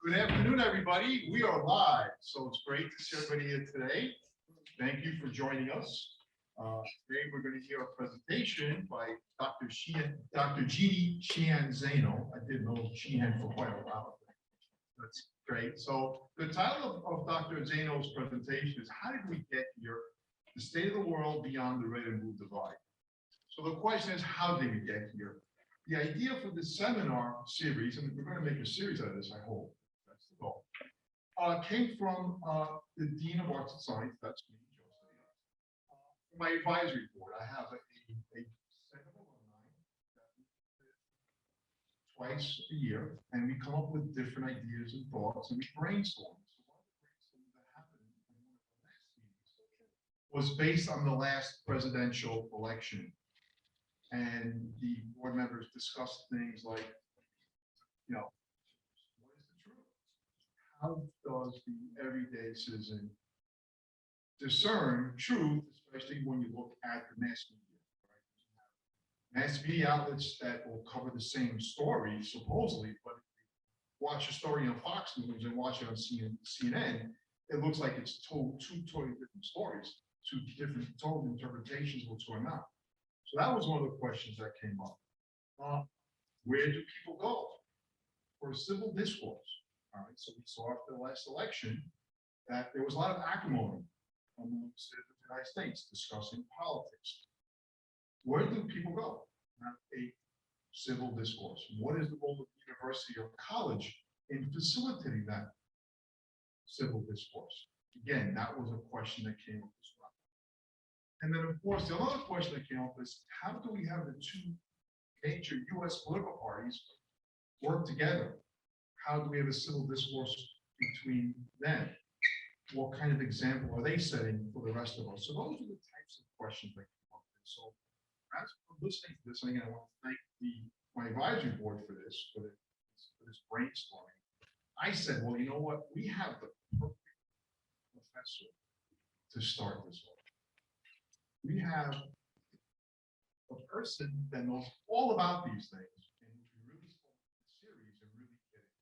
Good afternoon, everybody. We are live, so it's great to see everybody here today. Thank you for joining us. Today we're going to hear a presentation by Dr. Jeannie Sheehan Zaino. I did know Sheehan for quite a while. That's great. So the title of Dr. Zaino's presentation is "How did we get here? The state of the world beyond the Ready to Move divide." So the question is, how did we get here? The idea for this seminar series, and we're going to make a series out of this, I hope, that's the goal, came from the Dean of Arts and Science, that's me, Joe. My advisory board, I have a set of alumni that we visit twice a year, and we come up with different ideas and thoughts, and we brainstorm. So one of the brainstorms that happened in one of the last meetings was based on the last presidential election. And the board members discussed things like, what is the truth? How does the everyday citizen discern truth, especially when you look at the mass media? Right? Mass media outlets that will cover the same story, supposedly, but if you watch a story on Fox News and watch it on CNN, it looks like it's told two totally different stories, two different total interpretations of what's going on. So that was one of the questions that came up. Where do people go for civil discourse? All right, so we saw after the last election that there was a lot of acrimony among the citizens of the United States discussing politics. Where do people go? Not a civil discourse. What is the role of the university or college in facilitating that civil discourse? Again, that was a question that came up as well. And then, of course, the other question that came up is, how do we have the two major U.S. political parties work together? How do we have a civil discourse between them? What kind of example are they setting for the rest of us? So those are the types of questions that came up. So as I'm listening to this, again, I want to thank my advisory board for this brainstorming. I said, well, you know what? We have the perfect professor to start this off. We have a person that knows all about these things, and we can really start the series and really get it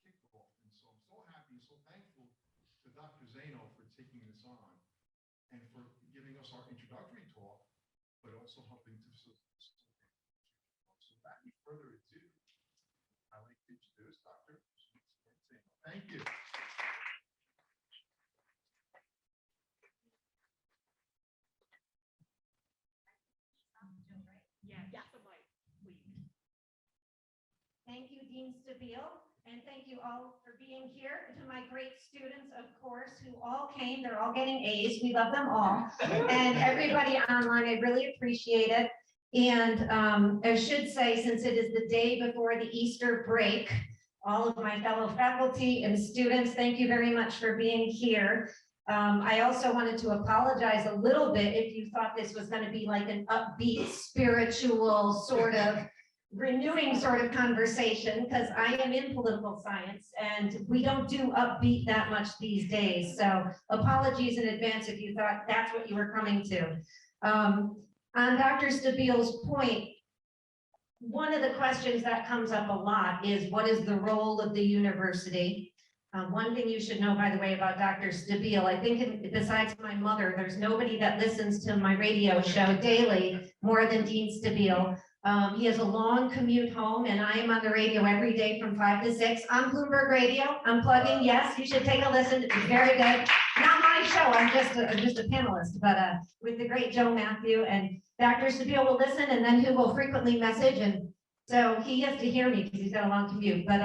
kicked off. And so I'm so happy, so thankful to Dr. Zaino for taking this on and for giving us our introductory talk, but also helping to facilitate. So without any further ado, I'd like to introduce Dr. Zaino. Thank you. Thank you, Dean Stabile, and thank you all for being here. To my great students, of course, who all came, they're all getting A's. We love them all. And everybody online, I really appreciate it. And I should say, since it is the day before the Easter break, all of my fellow faculty and students, thank you very much for being here. I also wanted to apologize a little bit if you thought this was going to be like an upbeat, spiritual sort of renewing sort of conversation, because I am in political science and we don't do upbeat that much these days. So apologies in advance if you thought that's what you were coming to. On Dr. Stabile's point, one of the questions that comes up a lot is, what is the role of the university? One thing you should know, by the way, about Dr. Stabile, I think besides my mother, there's nobody that listens to my radio show daily more than Dean Stabile. He has a long commute home, and I am on the radio every day from 5 to 6 on Bloomberg Radio. I'm plugging, yes, you should take a listen. It's very good. Not my show, I'm just a panelist, but with the great Joe Matthew, and Dr. Stabile will listen, and then he will frequently message, and so he has to hear me because he's got a long commute. But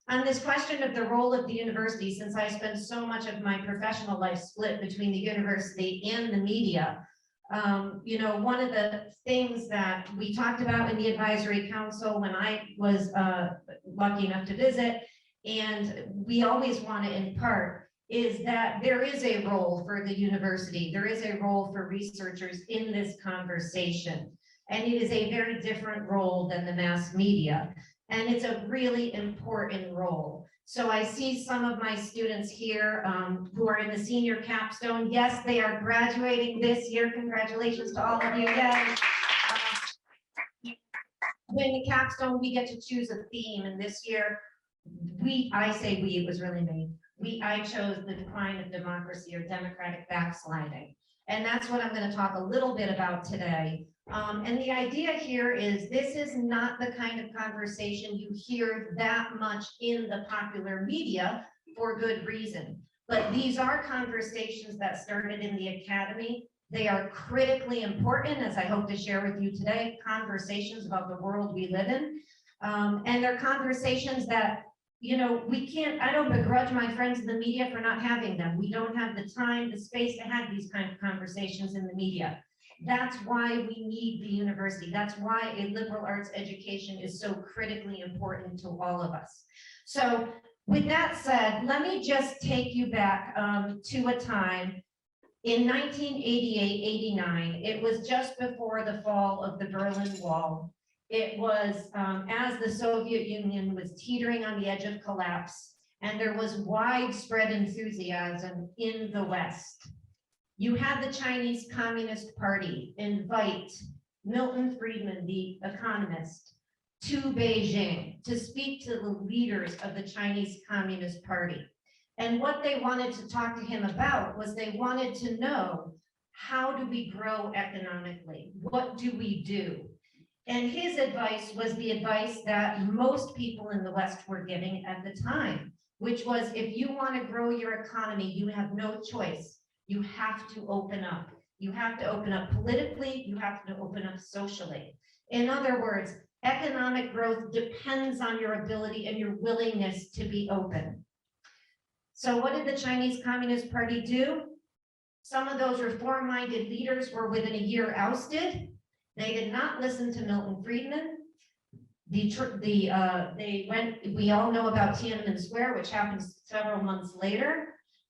on this question of the role of the university, since I spend so much of my professional life split between the university and the media, one of the things that we talked about in the advisory council when I was lucky enough to visit, and we always want to impart, is that there is a role for the university. There is a role for researchers in this conversation, and it is a very different role than the mass media, and it's a really important role. So I see some of my students here who are in the senior capstone. Yes, they are graduating this year. Congratulations to all of you. Yes. When the capstone, we get to choose a theme, and this year I say we, it was really me. I chose the decline of democracy or democratic backsliding. And that's what I'm going to talk a little bit about today. And the idea here is this is not the kind of conversation you hear that much in the popular media for good reason. But these are conversations that started in the academy. They are critically important, as I hope to share with you today, conversations about the world we live in. And they're conversations that, you know, I don't begrudge my friends in the media for not having them. We don't have the time, the space to have these kind of conversations in the media. That's why we need the university. That's why a liberal arts education is so critically important to all of us. So with that said, let me just take you back to a time in 1988-89. It was just before the fall of the Berlin Wall. It was as the Soviet Union was teetering on the edge of collapse, and there was widespread enthusiasm in the West. You had the Chinese Communist Party invite Milton Friedman, the economist, to Beijing to speak to the leaders of the Chinese Communist Party. And what they wanted to talk to him about was they wanted to know, how do we grow economically? What do we do? And his advice was the advice that most people in the West were giving at the time, which was, if you want to grow your economy, you have no choice. You have to open up. You have to open up politically. You have to open up socially. In other words, economic growth depends on your ability and your willingness to be open. So what did the Chinese Communist Party do? Some of those reform-minded leaders were within a year ousted. They did not listen to Milton Friedman. We all know about Tiananmen Square, which happens several months later.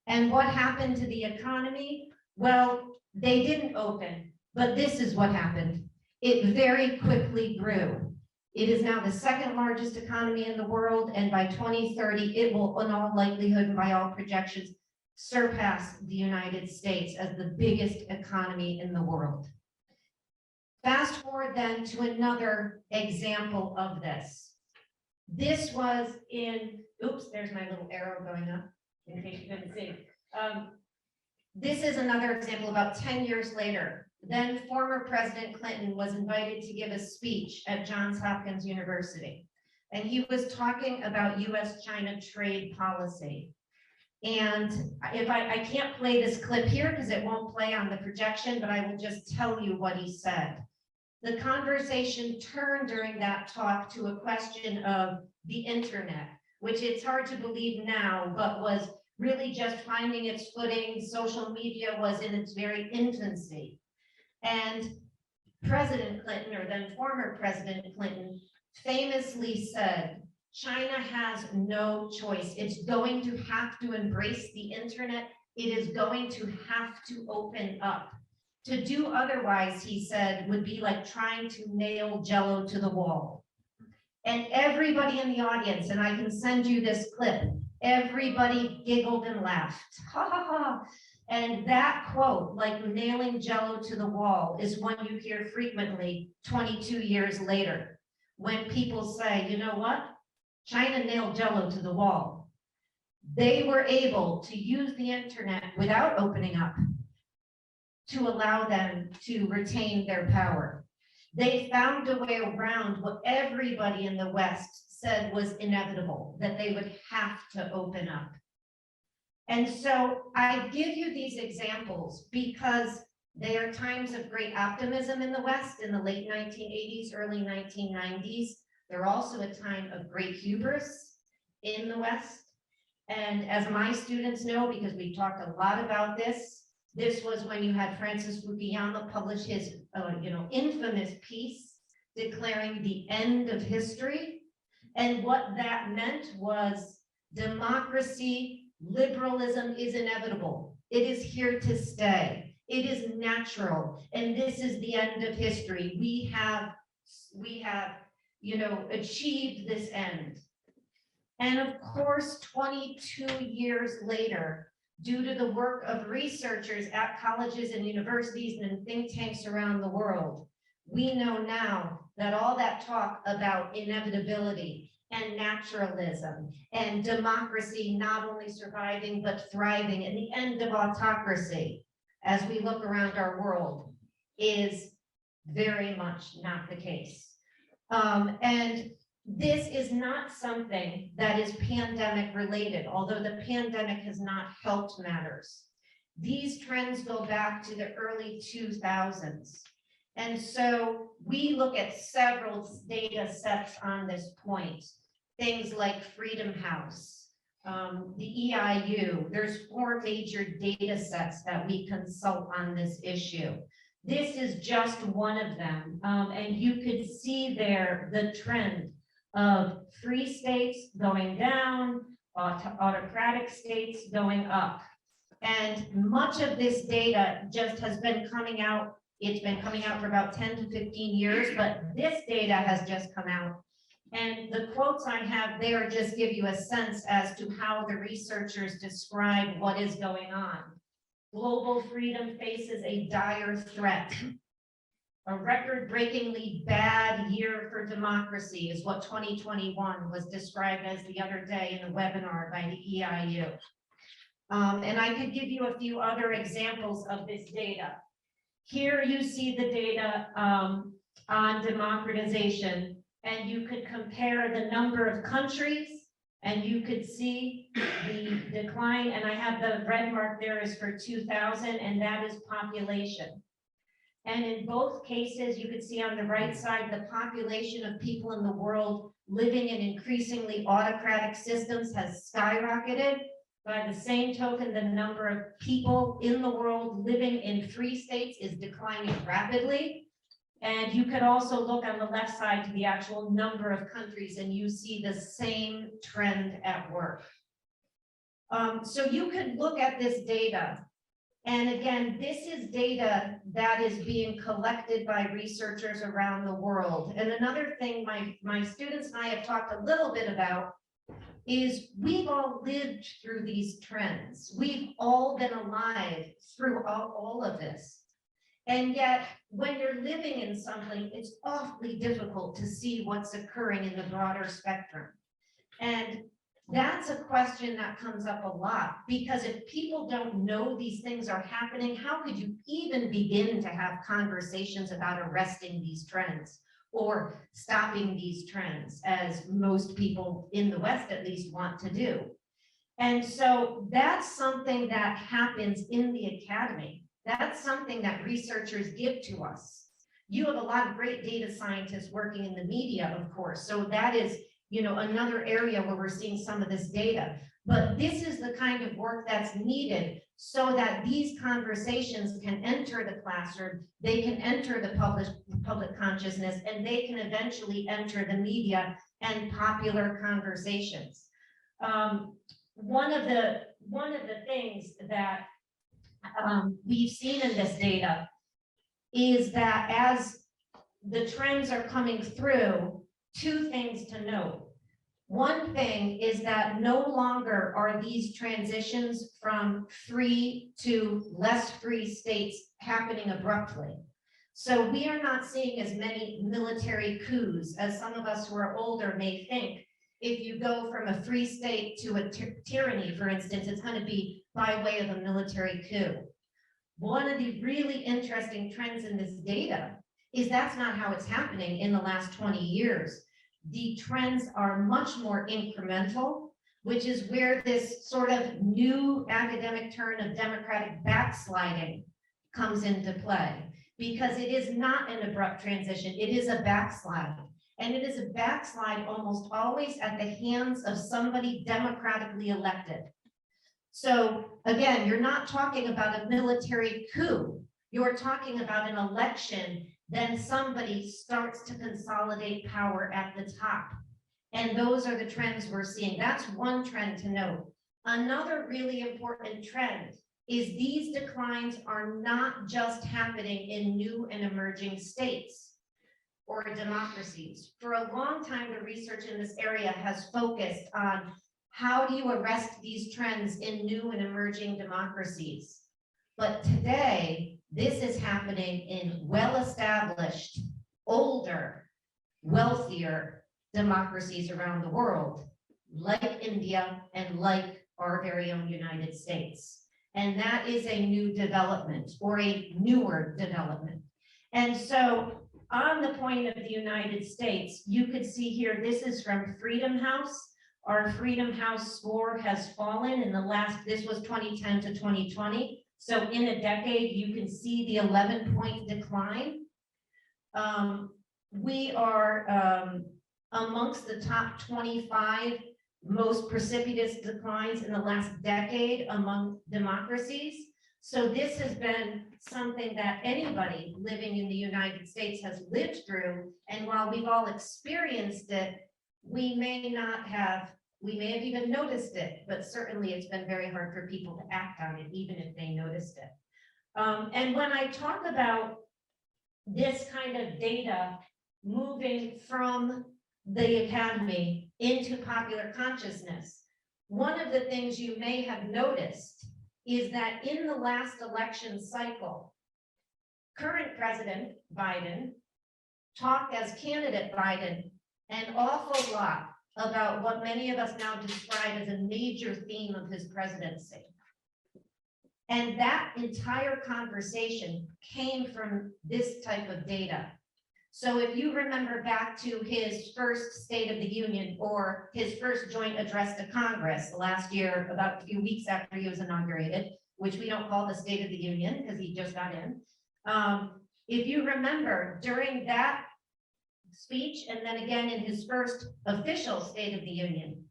And what happened to the economy? Well, they didn't open, but this is what happened. It very quickly grew. It is now the second largest economy in the world, and by 2030, it will, in all likelihood and by all projections, surpass the United States as the biggest economy in the world. Fast forward then to another example of this. This was in, oops, there's my little arrow going up, in case you couldn't see. This is another example about 10 years later. Then former President Clinton was invited to give a speech at Johns Hopkins University. And he was talking about US-China trade policy. And if I can't play this clip here because it won't play on the projection, but I will just tell you what he said. The conversation turned during that talk to a question of the internet, which it's hard to believe now, but was really just finding its footing. Social media was in its very infancy. And President Clinton, or then former President Clinton, famously said, China has no choice. It's going to have to embrace the internet. It is going to have to open up. To do otherwise, he said, would be like trying to nail Jell-O to the wall. And everybody in the audience, and I can send you this clip, everybody giggled and laughed. Ha ha ha. And that quote, like nailing Jell-O to the wall, is one you hear frequently 22 years later, when people say, you know what? China nailed Jell-O to the wall. They were able to use the internet without opening up to allow them to retain their power. They found a way around what everybody in the West said was inevitable, that they would have to open up. And so I give you these examples because they are times of great optimism in the West in the late 1980s, early 1990s. They're also a time of great hubris in the West. And as my students know, because we've talked a lot about this, this was when you had Francis Fukuyama publish his infamous piece declaring the end of history. And what that meant was democracy, liberalism is inevitable. It is here to stay. It is natural. And this is the end of history. We have achieved this end. And of course, 22 years later, due to the work of researchers at colleges and universities and think tanks around the world, we know now that all that talk about inevitability and naturalism and democracy not only surviving but thriving, and the end of autocracy as we look around our world is very much not the case. And this is not something that is pandemic related, although the pandemic has not helped matters. These trends go back to the early 2000s. And so we look at several data sets on this point, things like Freedom House, the EIU. There's 4 major data sets that we consult on this issue. This is just one of them. And you could see there the trend of free states going down, autocratic states going up. And much of this data just has been coming out. It's been coming out for about 10 to 15 years, but this data has just come out. And the quotes I have there just give you a sense as to how the researchers describe what is going on. Global freedom faces a dire threat. A record-breakingly bad year for democracy is what 2021 was described as the other day in a webinar by the EIU. And I could give you a few other examples of this data. Here you see the data on democratization, and you could compare the number of countries, and you could see the decline, and I have the red mark there is for 2000, and that is population. And in both cases, you could see on the right side, the population of people in the world living in increasingly autocratic systems has skyrocketed. By the same token, the number of people in the world living in free states is declining rapidly. And you could also look on the left side to the actual number of countries, and you see the same trend at work. So you could look at this data. And again, this is data that is being collected by researchers around the world. And another thing my students and I have talked a little bit about is we've all lived through these trends. We've all been alive through all of this. And yet, when you're living in something, it's awfully difficult to see what's occurring in the broader spectrum. And that's a question that comes up a lot, because if people don't know these things are happening, how could you even begin to have conversations about arresting these trends or stopping these trends, as most people in the West at least want to do? And so that's something that happens in the academy. That's something that researchers give to us. You have a lot of great data scientists working in the media, of course, so that is, you know, another area where we're seeing some of this data. But this is the kind of work that's needed so that these conversations can enter the classroom, they can enter the public consciousness, and they can eventually enter the media and popular conversations. One of the things that we've seen in this data is that as the trends are coming through, 2 things to note. One thing is that no longer are these transitions from free to less free states happening abruptly. So we are not seeing as many military coups as some of us who are older may think. If you go from a free state to a tyranny, for instance, it's going to be by way of a military coup. One of the really interesting trends in this data is that's not how it's happening in the last 20 years. The trends are much more incremental, which is where this sort of new academic turn of democratic backsliding comes into play, because it is not an abrupt transition, it is a backslide. And it is a backslide almost always at the hands of somebody democratically elected. So again, you're not talking about a military coup, you're talking about an election. Then somebody starts to consolidate power at the top. And those are the trends we're seeing. That's one trend to note. Another really important trend is these declines are not just happening in new and emerging states or democracies. For a long time, the research in this area has focused on how do you arrest these trends in new and emerging democracies. But today, this is happening in well-established, older, wealthier, democracies around the world, like India and like our very own United States. And that is a new development or a newer development. And so on the point of the United States, you could see here, this is from Freedom House. Our Freedom House score has fallen in the last, this was 2010 to 2020. So in a decade, you can see the 11-point decline. We are amongst the top 25 most precipitous declines in the last decade among democracies. So this has been something that anybody living in the United States has lived through. And while we've all experienced it, we may have even noticed it, but certainly it's been very hard for people to act on it, even if they noticed it. And when I talk about this kind of data moving from the academy into popular consciousness, one of the things you may have noticed is that in the last election cycle, current President Biden talked as candidate Biden an awful lot about what many of us now describe as a major theme of his presidency. And that entire conversation came from this type of data. So if you remember back to his first State of the Union or his first joint address to Congress last year, about a few weeks after he was inaugurated, which we don't call the State of the Union because he just got in. If you remember during that speech, and then again in his first official State of the Union,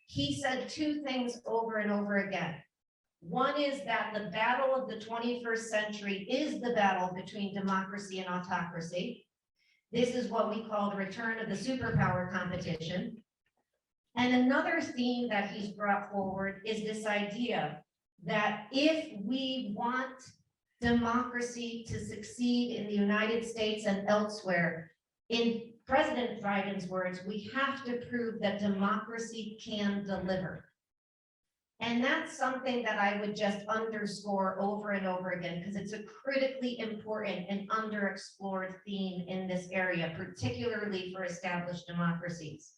he said two things over and over again. One is that the battle of the 21st century is the battle between democracy and autocracy. This is what we call the return of the superpower competition. And another theme that he's brought forward is this idea that if we want democracy to succeed in the United States and elsewhere, in President Biden's words, we have to prove that democracy can deliver. And that's something that I would just underscore over and over again, because it's a critically important and underexplored theme in this area, particularly for established democracies.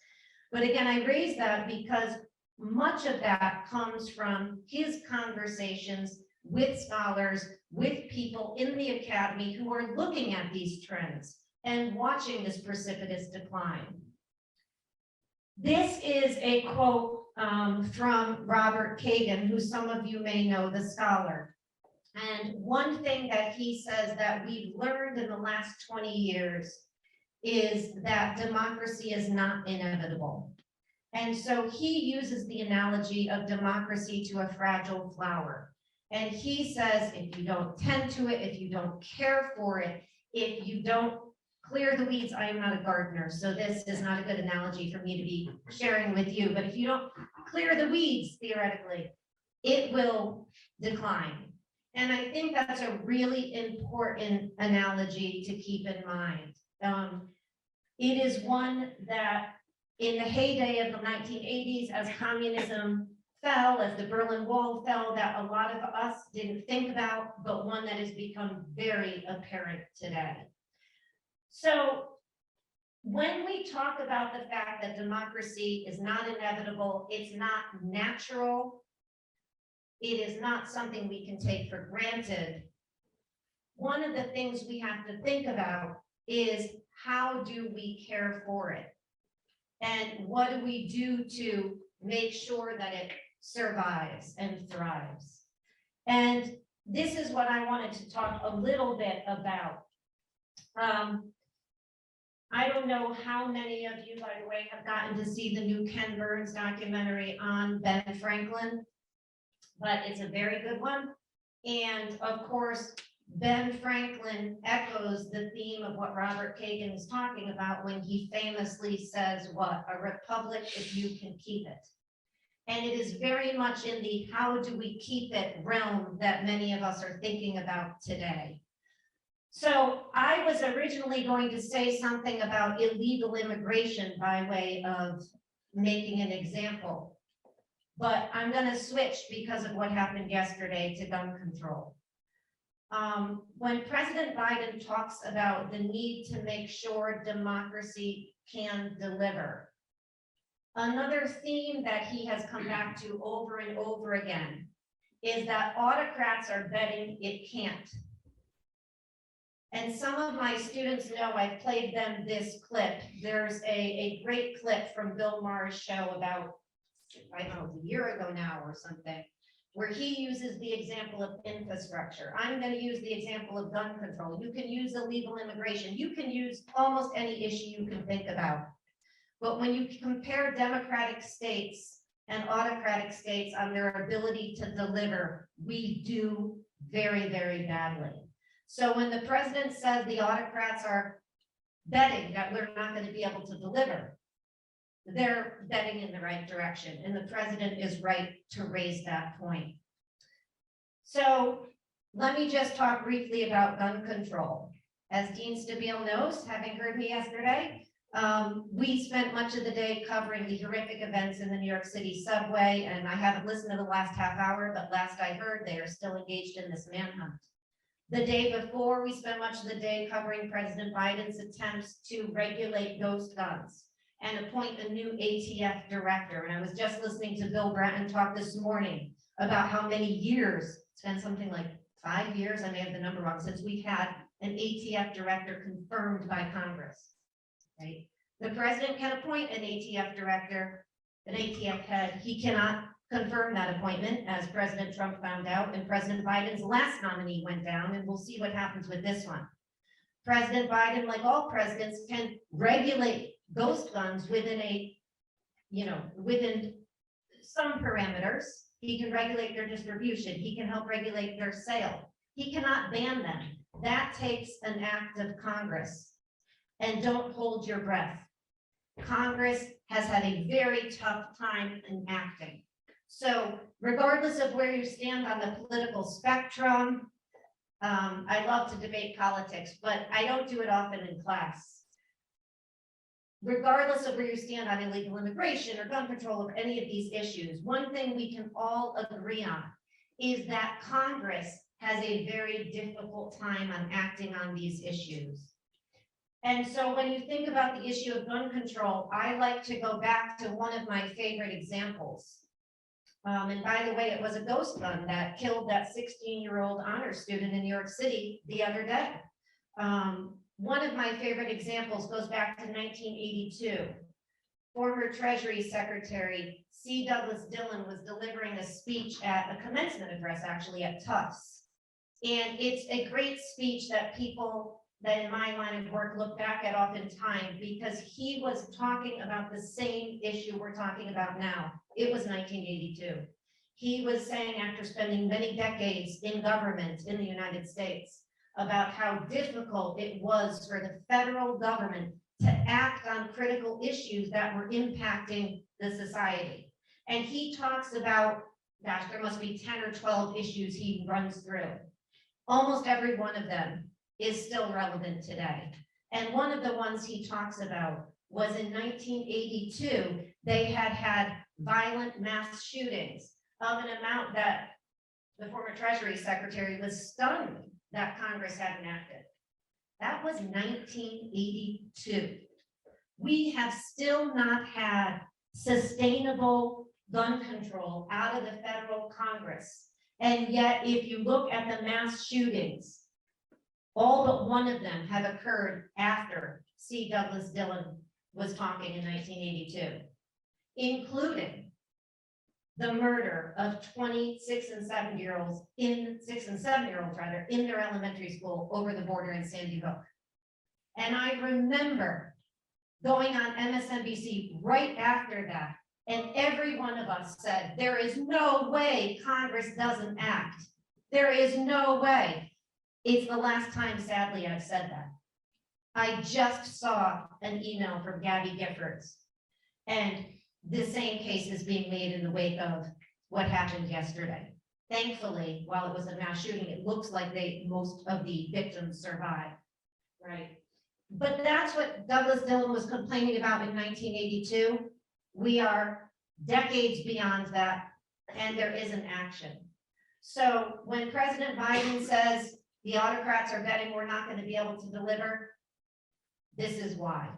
But again, I raise that because much of that comes from his conversations with scholars, with people in the academy who are looking at these trends and watching this precipitous decline. This is a quote from Robert Kagan, who some of you may know, the scholar. And one thing that he says that we've learned in the last 20 years is that democracy is not inevitable. And so he uses the analogy of democracy to a fragile flower. And he says, if you don't tend to it, if you don't care for it, if you don't clear the weeds, I am not a gardener, so this is not a good analogy for me to be sharing with you, but if you don't clear the weeds, theoretically, it will decline. And I think that's a really important analogy to keep in mind. It is one that in the heyday of the 1980s, as communism fell, as the Berlin Wall fell, that a lot of us didn't think about, but one that has become very apparent today. So when we talk about the fact that democracy is not inevitable, it's not natural, it is not something we can take for granted, one of the things we have to think about is how do we care for it? And what do we do to make sure that it survives and thrives? And this is what I wanted to talk a little bit about. I don't know how many of you, by the way, have gotten to see the new Ken Burns documentary on Ben Franklin, but it's a very good one. And of course, Ben Franklin echoes the theme of what Robert Kagan is talking about when he famously says, what, a republic if you can keep it. And it is very much in the how do we keep it realm that many of us are thinking about today. So I was originally going to say something about illegal immigration by way of making an example, but I'm going to switch because of what happened yesterday to gun control. When President Biden talks about the need to make sure democracy can deliver, Another theme that he has come back to over and over again is that autocrats are betting it can't. And some of my students know I've played them this clip. There's a great clip from Bill Maher's show about, I don't know, a year ago now or something, where he uses the example of infrastructure. I'm going to use the example of gun control. You can use illegal immigration. You can use almost any issue you can think about. But when you compare democratic states and autocratic states on their ability to deliver, we do very, very badly. So when the president says the autocrats are betting that we're not going to be able to deliver, they're betting in the right direction, and the president is right to raise that point. So let me just talk briefly about gun control. As Dean Stabile knows, having heard me yesterday, we spent much of the day covering the horrific events in the New York City subway, and I haven't listened to the last half hour, but last I heard, they are still engaged in this manhunt. The day before, we spent much of the day covering President Biden's attempts to regulate ghost guns and appoint a new ATF director. And I was just listening to Bill Bratton talk this morning about how many years, it's been something like 5 years, I may have the number wrong, since we've had an ATF director confirmed by Congress, right? The president can appoint an ATF director, an ATF head. He cannot confirm that appointment, as President Trump found out, and President Biden's last nominee went down, and we'll see what happens with this one. President Biden, like all presidents, can regulate ghost guns within within some parameters. He can regulate their distribution. He can help regulate their sale. He cannot ban them. That takes an act of Congress. And don't hold your breath. Congress has had a very tough time in acting. So regardless of where you stand on the political spectrum, I love to debate politics, but I don't do it often in class. Regardless of where you stand on illegal immigration or gun control or any of these issues, one thing we can all agree on is that Congress has a very difficult time on acting on these issues. And so when you think about the issue of gun control, I like to go back to one of my favorite examples. And by the way, it was a ghost gun that killed that 16-year-old honors student in New York City the other day. One of my favorite examples goes back to 1982. Former Treasury Secretary C. Douglas Dillon was delivering a speech at a commencement address, actually at Tufts. And it's a great speech that people that in my line of work look back at oftentimes, because he was talking about the same issue we're talking about now. It was 1982. He was saying, after spending many decades in government in the United States, about how difficult it was for the federal government to act on critical issues that were impacting the society. And he talks about, gosh, there must be 10 or 12 issues he runs through. Almost every one of them is still relevant today. And one of the ones he talks about was in 1982, they had violent mass shootings of an amount that the former Treasury Secretary was stunned that Congress hadn't acted. That was 1982. We have still not had sustainable gun control out of the federal Congress. And yet, if you look at the mass shootings, all but one of them have occurred after C. Douglas Dillon was talking in 1982, including the murder of 26 and 7-year-olds in 6 and 7-year-olds rather in their elementary school over the border in Sandy Hook. And I remember going on MSNBC right after that, and every one of us said, there is no way Congress doesn't act. There is no way. It's the last time, sadly, I've said that. I just saw an email from Gabby Giffords, and the same case is being made in the wake of what happened yesterday. Thankfully, while it was a mass shooting, it looks like most of the victims survived, right? But that's what Douglas Dillon was complaining about in 1982. We are decades beyond that, and there isn't action. So when President Biden says the autocrats are betting we're not going to be able to deliver, this is why.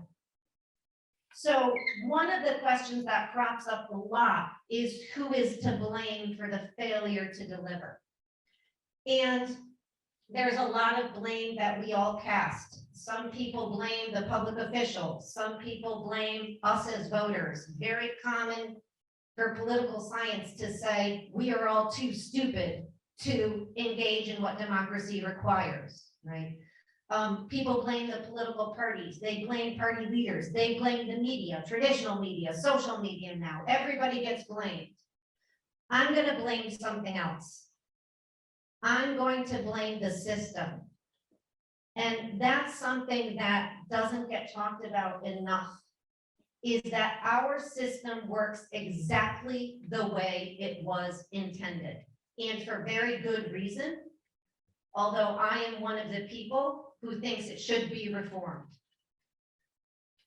So one of the questions that crops up a lot is who is to blame for the failure to deliver? And there's a lot of blame that we all cast. Some people blame the public officials, some people blame us as voters. Very common for political science to say, we are all too stupid to engage in what democracy requires, right? People blame the political parties, they blame party leaders, they blame the media, traditional media, social media now, everybody gets blamed. I'm gonna blame something else. I'm going to blame the system. And that's something that doesn't get talked about enough, is that our system works exactly the way it was intended, and for very good reason, although I am one of the people who thinks it should be reformed.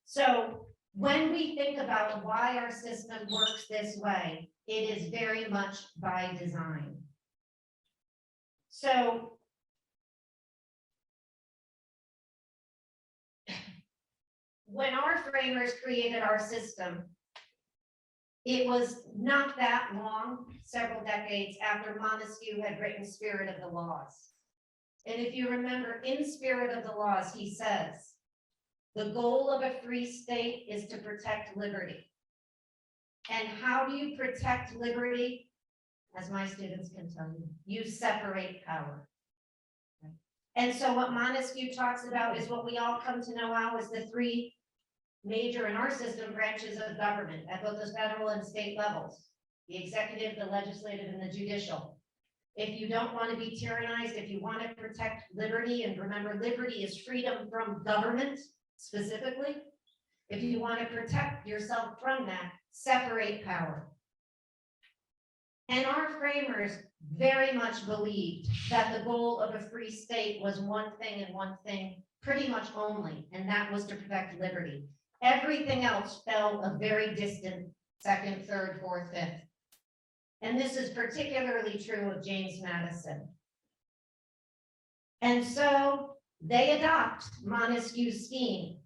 So when we think about why our system works this way, it is very much by design. So when our framers created our system, it was not that long, several decades after Montesquieu had written Spirit of the Laws. And if you remember, in Spirit of the Laws, he says, the goal of a free state is to protect liberty. And how do you protect liberty? As my students can tell you, you separate power. And so what Montesquieu talks about is what we all come to know now as the three major, in our system, branches of government at both the federal and state levels: the executive, the legislative, and the judicial. If you don't want to be tyrannized, if you want to protect liberty, and remember, liberty is freedom from government specifically. If you want to protect yourself from that, separate power. And our framers very much believed that the goal of a free state was one thing and one thing pretty much only, and that was to protect liberty. Everything else fell a very distant second, third, fourth, fifth. And this is particularly true of James Madison. And so they adopt Montesquieu's scheme.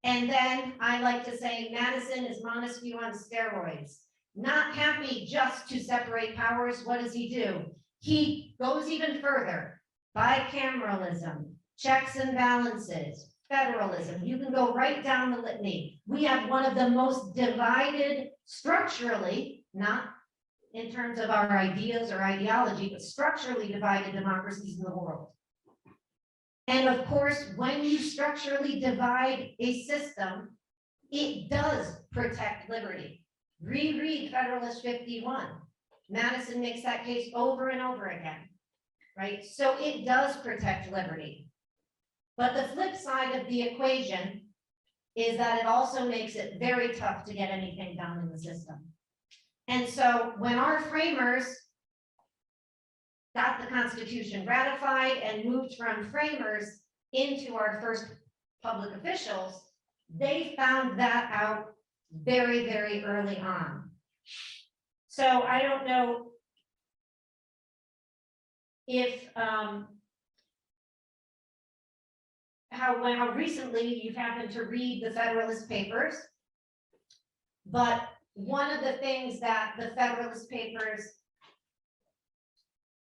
And then I like to say Madison is Montesquieu on steroids. Not happy just to separate powers, what does he do? He goes even further. Bicameralism, checks and balances, federalism. You can go right down the litany. We have one of the most divided structurally, not in terms of our ideas or ideology, but structurally divided democracies in the world. And of course, when you structurally divide a system, it does protect liberty. Reread Federalist 51. Madison makes that case over and over again, right? So it does protect liberty. But the flip side of the equation is that it also makes it very tough to get anything done in the system. And so when our framers got the Constitution ratified and moved from framers into our first public officials, they found that out very, very early on. So I don't know if how recently you've happened to read the Federalist Papers, but one of the things that the Federalist Papers,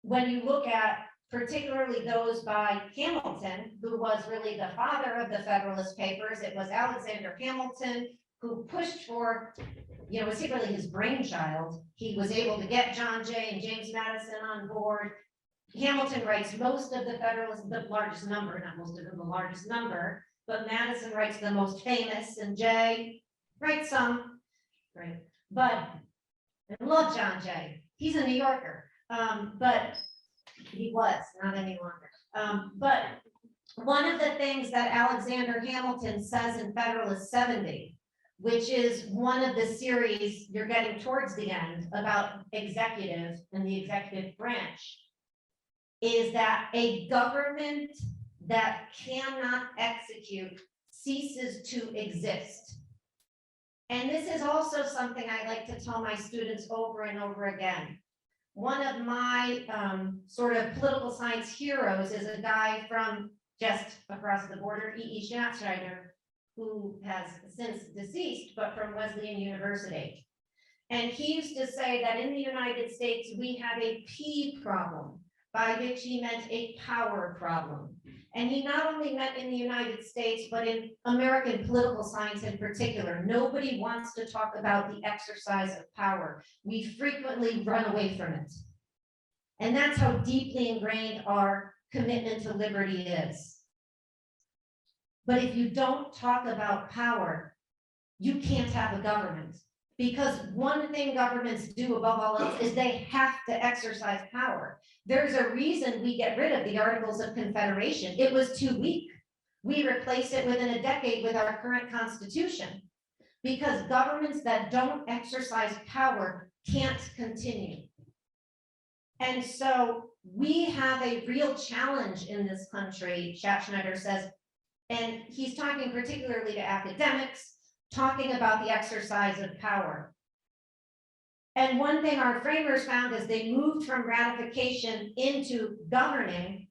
when you look at particularly those by Hamilton, who was really the father of the Federalist Papers, it was Alexander Hamilton who pushed for, you know, was he really his brainchild? He was able to get John Jay and James Madison on board. Hamilton writes most of the Federalist, the largest number, not most of them, the largest number, but Madison writes the most famous, and Jay writes some, right? But I love John Jay. He's a New Yorker, but he was not any longer. But one of the things that Alexander Hamilton says in Federalist 70, which is one of the series you're getting towards the end about executive and the executive branch, is that a government that cannot execute ceases to exist. And this is also something I like to tell my students over and over again. One of my sort of political science heroes is a guy from just across the border, E.E. Schatzschneider, who has since deceased, but from Wesleyan University. And he used to say that in the United States, we have a P problem, by which he meant a power problem. And he not only meant in the United States, but in American political science in particular. Nobody wants to talk about the exercise of power. We frequently run away from it. And that's how deeply ingrained our commitment to liberty is. But if you don't talk about power, you can't have a government. Because one thing governments do above all else is they have to exercise power. There's a reason we get rid of the Articles of Confederation. It was too weak. We replaced it within a decade with our current Constitution. Because governments that don't exercise power can't continue. And so we have a real challenge in this country, Schaffschneider says, and he's talking particularly to academics, talking about the exercise of power. And one thing our framers found as they moved from ratification into governing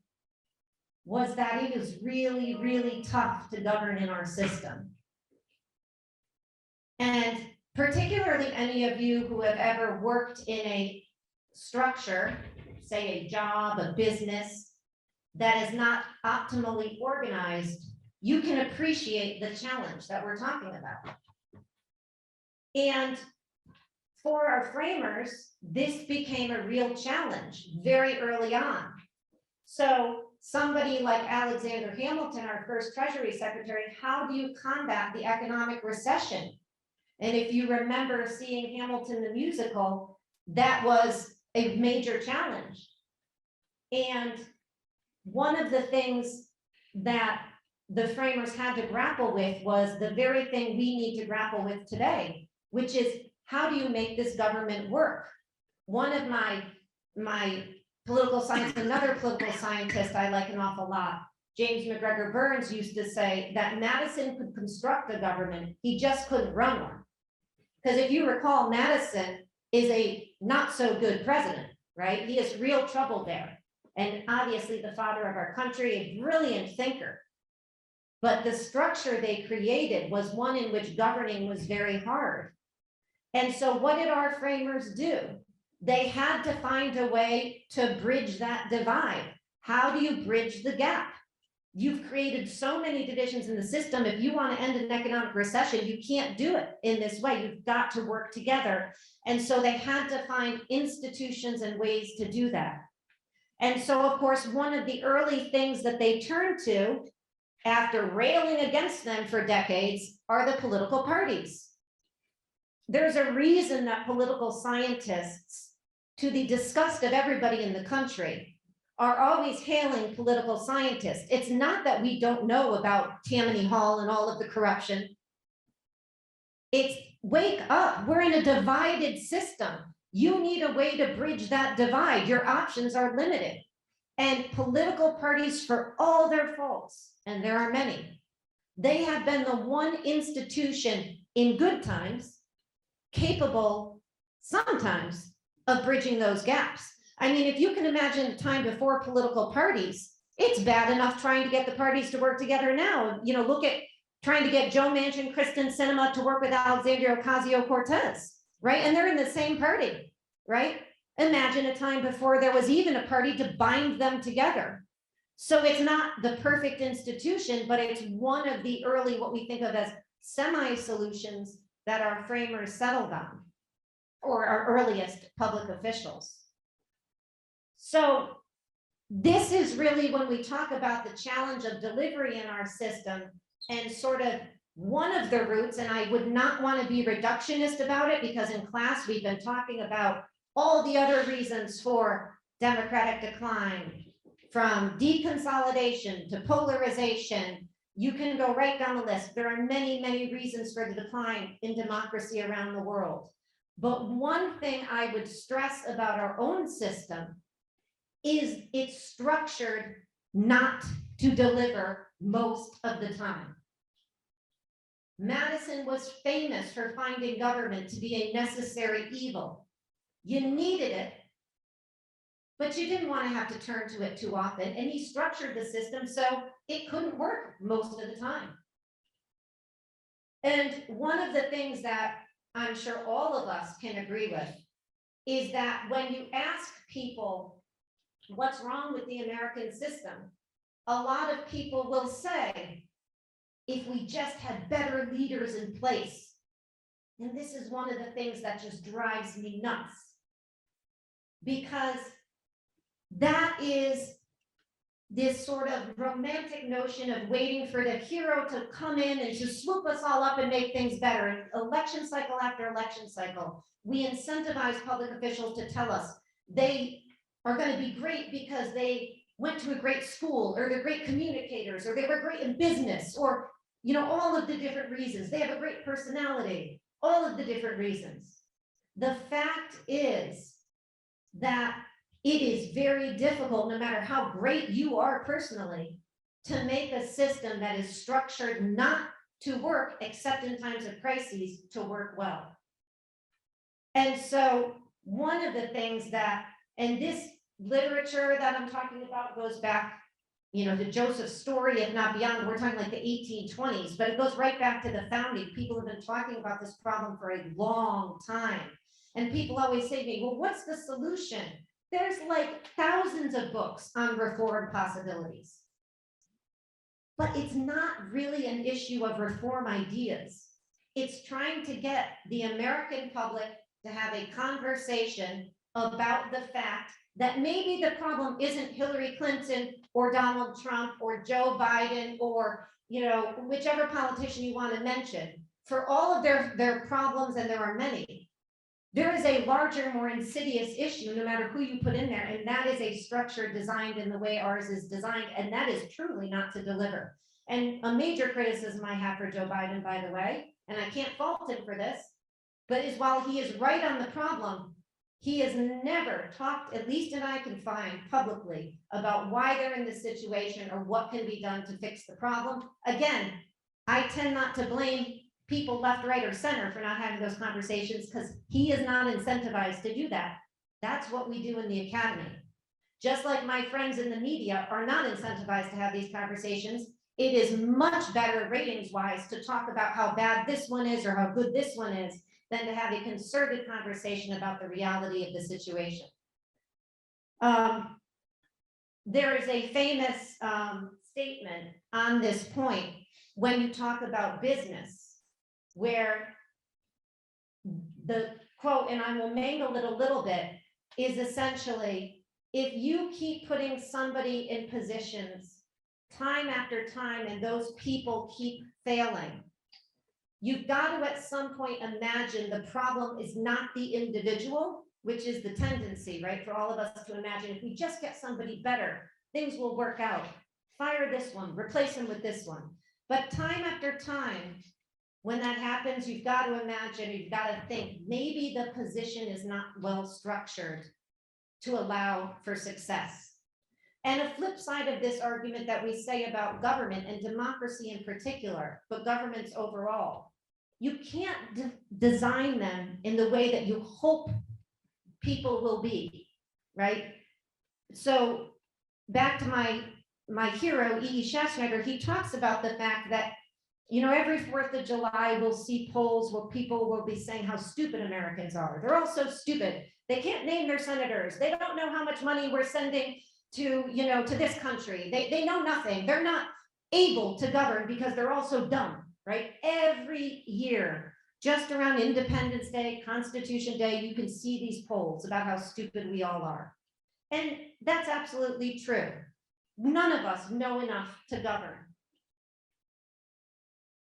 was that it was really, really tough to govern in our system. And particularly any of you who have ever worked in a structure, say a job, a business, that is not optimally organized, you can appreciate the challenge that we're talking about. And for our framers, this became a real challenge very early on. So somebody like Alexander Hamilton, our first Treasury Secretary, how do you combat the economic recession? And if you remember seeing Hamilton the musical, that was a major challenge. And one of the things that the framers had to grapple with was the very thing we need to grapple with today, which is how do you make this government work? One of my political science, another political scientist I like an awful lot, James McGregor Burns, used to say that Madison could construct a government, he just couldn't run one. Because if you recall, Madison is a not so good president, right? He has real trouble there. And obviously the father of our country, a brilliant thinker. But the structure they created was one in which governing was very hard. And so what did our framers do? They had to find a way to bridge that divide. How do you bridge the gap? You've created so many divisions in the system. If you want to end an economic recession, you can't do it in this way. You've got to work together. And so they had to find institutions and ways to do that. And so, of course, one of the early things that they turned to after railing against them for decades are the political parties. There's a reason that political scientists, to the disgust of everybody in the country, are always hailing political scientists. It's not that we don't know about Tammany Hall and all of the corruption. It's wake up, we're in a divided system. You need a way to bridge that divide. Your options are limited. And political parties, for all their faults, and there are many, they have been the one institution in good times capable sometimes of bridging those gaps. I mean, if you can imagine a time before political parties, it's bad enough trying to get the parties to work together now. You know, look at trying to get Joe Manchin, Kristen Sinema to work with Alexandria Ocasio-Cortez, right? And they're in the same party, right? Imagine a time before there was even a party to bind them together. So it's not the perfect institution, but it's one of the early, what we think of as semi-solutions that our framers settled on, or our earliest public officials. So this is really when we talk about the challenge of delivery in our system and sort of one of the roots, and I would not want to be reductionist about it because in class we've been talking about all the other reasons for democratic decline, from deconsolidation to polarization. You can go right down the list. There are many, many reasons for the decline in democracy around the world. But one thing I would stress about our own system is it's structured not to deliver most of the time. Madison was famous for finding government to be a necessary evil. You needed it, but you didn't want to have to turn to it too often. And he structured the system so it couldn't work most of the time. And one of the things that I'm sure all of us can agree with is that when you ask people what's wrong with the American system, a lot of people will say, if we just had better leaders in place. And this is one of the things that just drives me nuts. Because that is this sort of romantic notion of waiting for the hero to come in and to swoop us all up and make things better. And election cycle after election cycle, we incentivize public officials to tell us they are going to be great because they went to a great school, or they're great communicators, or they were great in business, or, you know, all of the different reasons. They have a great personality, all of the different reasons. The fact is that it is very difficult, no matter how great you are personally, to make a system that is structured not to work, except in times of crises, to work well. And so one of the things that, and this literature that I'm talking about goes back, you know, to Joseph's story, if not beyond. We're talking like the 1820s, but it goes right back to the founding. People have been talking about this problem for a long time. And people always say to me, well, what's the solution? There's like thousands of books on reform possibilities. But it's not really an issue of reform ideas. It's trying to get the American public to have a conversation about the fact that maybe the problem isn't Hillary Clinton or Donald Trump or Joe Biden or, you know, whichever politician you want to mention. For all of their problems, and there are many, there is a larger, more insidious issue, no matter who you put in there, and that is a structure designed in the way ours is designed, and that is truly not to deliver. And a major criticism I have for Joe Biden, by the way, and I can't fault him for this, but is while he is right on the problem, he has never talked, at least that I can find publicly, about why they're in this situation or what can be done to fix the problem. Again, I tend not to blame people left, right, or center for not having those conversations, because he is not incentivized to do that. That's what we do in the academy. Just like my friends in the media are not incentivized to have these conversations, it is much better ratings-wise to talk about how bad this one is or how good this one is than to have a concerted conversation about the reality of the situation. There is a famous statement on this point when you talk about business, where the quote, and I will mangle it a little bit, is essentially, if you keep putting somebody in positions time after time and those people keep failing, you've got to at some point imagine the problem is not the individual, which is the tendency, right, for all of us to imagine if we just get somebody better, things will work out. Fire this one, replace him with this one. But time after time, when that happens, you've got to imagine, you've got to think, maybe the position is not well structured to allow for success. And a flip side of this argument that we say about government and democracy in particular, but governments overall, you can't design them in the way that you hope people will be, right? So back to my hero, E.E. Schaffsnyder, he talks about the fact that, you know, every 4th of July, we'll see polls where people will be saying how stupid Americans are. They're all so stupid. They can't name their senators. They don't know how much money we're sending to, you know, to this country. They know nothing. They're not able to govern because they're all so dumb, right? Every year, just around Independence Day, Constitution Day, you can see these polls about how stupid we all are. And that's absolutely true. None of us know enough to govern.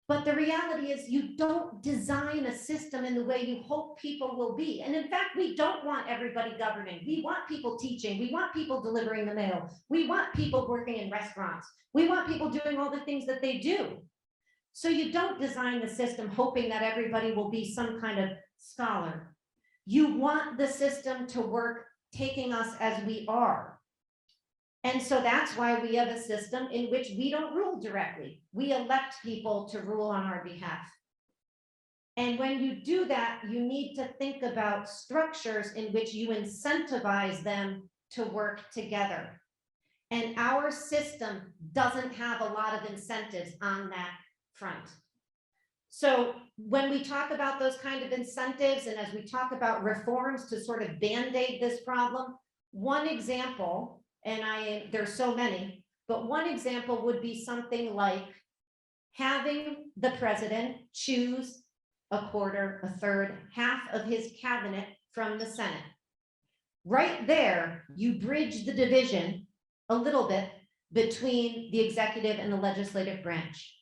But the reality is you don't design a system in the way you hope people will be. And in fact, we don't want everybody governing. We want people teaching. We want people delivering the mail. We want people working in restaurants. We want people doing all the things that they do. So you don't design the system hoping that everybody will be some kind of scholar. You want the system to work taking us as we are. And so that's why we have a system in which we don't rule directly. We elect people to rule on our behalf. And when you do that, you need to think about structures in which you incentivize them to work together. And our system doesn't have a lot of incentives on that front. So when we talk about those kind of incentives, and as we talk about reforms to sort of Band-Aid this problem, one example, and there's so many, but one example would be something like having the president choose a quarter, a third, half of his cabinet from the Senate. Right there, you bridge the division a little bit between the executive and the legislative branch.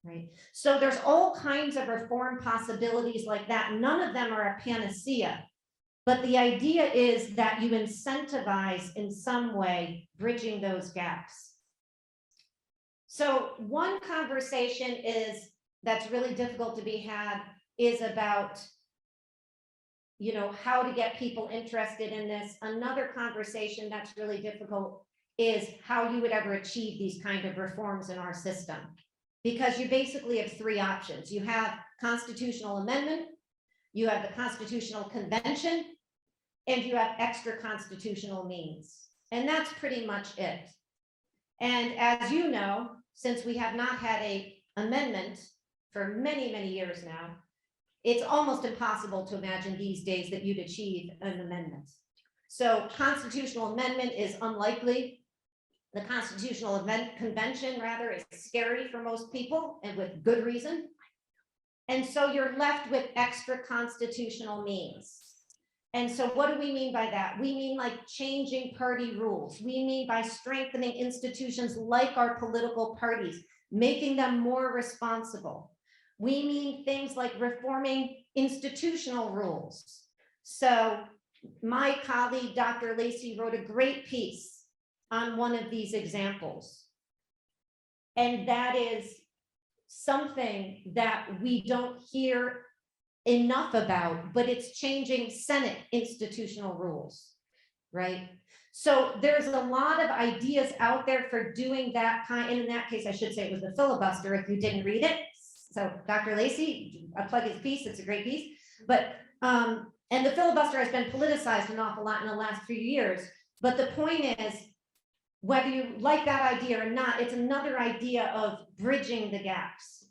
Right. So there's all kinds of reform possibilities like that. None of them are a panacea. But the idea is that you incentivize in some way bridging those gaps. So one conversation that's really difficult to be had is about, you know, how to get people interested in this. Another conversation that's really difficult is how you would ever achieve these kind of reforms in our system. Because you basically have three options. You have constitutional amendment, you have the constitutional convention, and you have extra constitutional means. And that's pretty much it. And as you know, since we have not had an amendment for many, many years now, it's almost impossible to imagine these days that you'd achieve an amendment. So constitutional amendment is unlikely. The Constitutional Convention, rather, is scary for most people, and with good reason. And so you're left with extra constitutional means. And so what do we mean by that? We mean like changing party rules. We mean by strengthening institutions like our political parties, making them more responsible. We mean things like reforming institutional rules. So my colleague, Dr. Lacey, wrote a great piece on one of these examples. And that is something that we don't hear enough about, but it's changing Senate institutional rules, right? So there's a lot of ideas out there for doing that kind, and in that case, I should say it was the filibuster if you didn't read it. So Dr. Lacey, I plug his piece, it's a great piece, but, and the filibuster has been politicized an awful lot in the last few years, but the point is, whether you like that idea or not, it's another idea of bridging the gaps.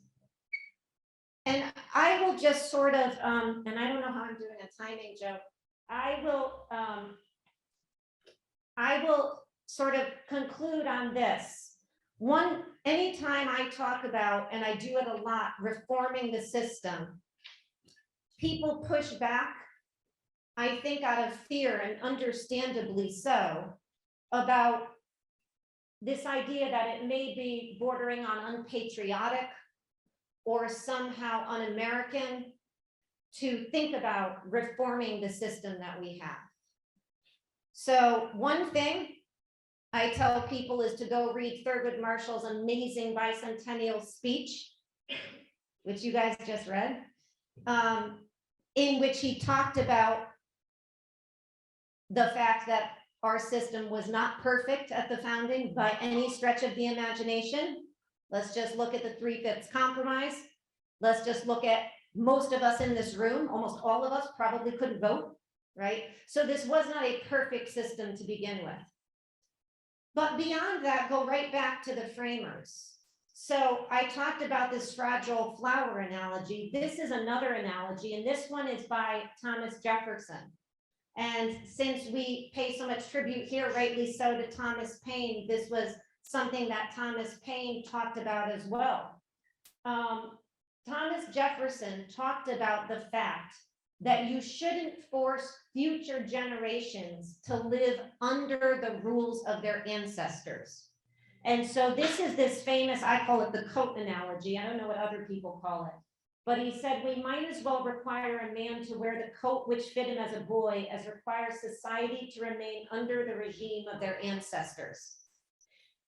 And I will just sort of, and I don't know how I'm doing a timing, Joe. I will sort of conclude on this. Anytime I talk about, and I do it a lot, reforming the system, people push back, I think out of fear, and understandably so, about this idea that it may be bordering on unpatriotic or somehow un-American to think about reforming the system that we have. So one thing I tell people is to go read Thurgood Marshall's amazing bicentennial speech, which you guys just read, in which he talked about the fact that our system was not perfect at the founding by any stretch of the imagination. Let's just look at the 3/5 compromise. Let's just look at most of us in this room, almost all of us probably couldn't vote, right? So this was not a perfect system to begin with. But beyond that, go right back to the framers. So I talked about this fragile flower analogy. This is another analogy, and this one is by Thomas Jefferson. And since we pay so much tribute here, rightly so, to Thomas Paine, this was something that Thomas Paine talked about as well. Thomas Jefferson talked about the fact that you shouldn't force future generations to live under the rules of their ancestors. And so this is this famous, I call it the coat analogy. I don't know what other people call it. But he said, we might as well require a man to wear the coat which fit him as a boy as require society to remain under the regime of their ancestors.